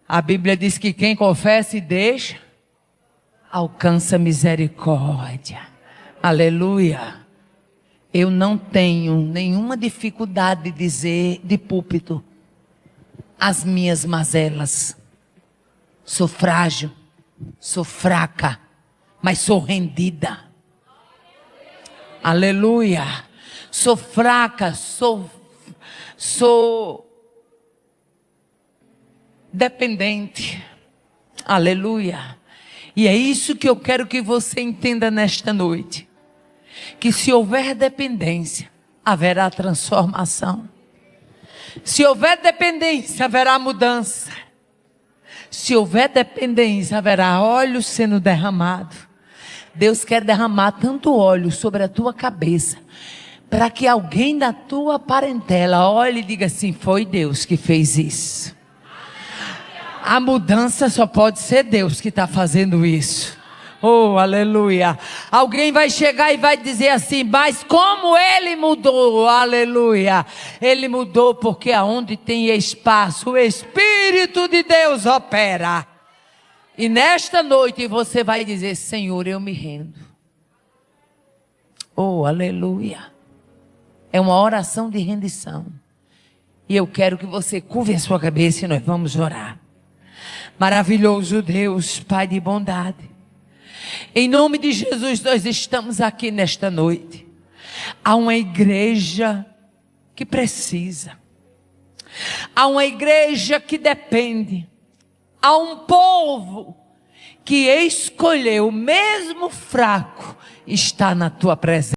[SPEAKER 1] A Bíblia diz que quem confessa e deixa, alcança misericórdia. Aleluia. Eu não tenho nenhuma dificuldade de dizer de púlpito as minhas mazelas. Sou frágil, sou fraca, mas sou rendida. Aleluia. Sou fraca, sou dependente. Aleluia. E é isso que eu quero que você entenda nesta noite. Que se houver dependência, haverá transformação. Se houver dependência, haverá mudança. Se houver dependência, haverá óleo sendo derramado. Deus quer derramar tanto óleo sobre a tua cabeça, para que alguém da tua parentela olhe e diga assim: foi Deus que fez isso. A mudança só pode ser Deus que está fazendo isso. Oh, aleluia. Alguém vai chegar e vai dizer assim: mas como ele mudou? Aleluia. Ele mudou porque aonde tem espaço, o Espírito de Deus opera. E nesta noite você vai dizer: Senhor, eu me rendo. Oh, aleluia. É uma oração de rendição. E eu quero que você curve a sua cabeça e nós vamos orar. Maravilhoso Deus, Pai de bondade, em nome de Jesus, nós estamos aqui nesta noite. Há uma igreja que precisa. Há uma igreja que depende. Há um povo que escolheu, mesmo fraco, estar na tua presença.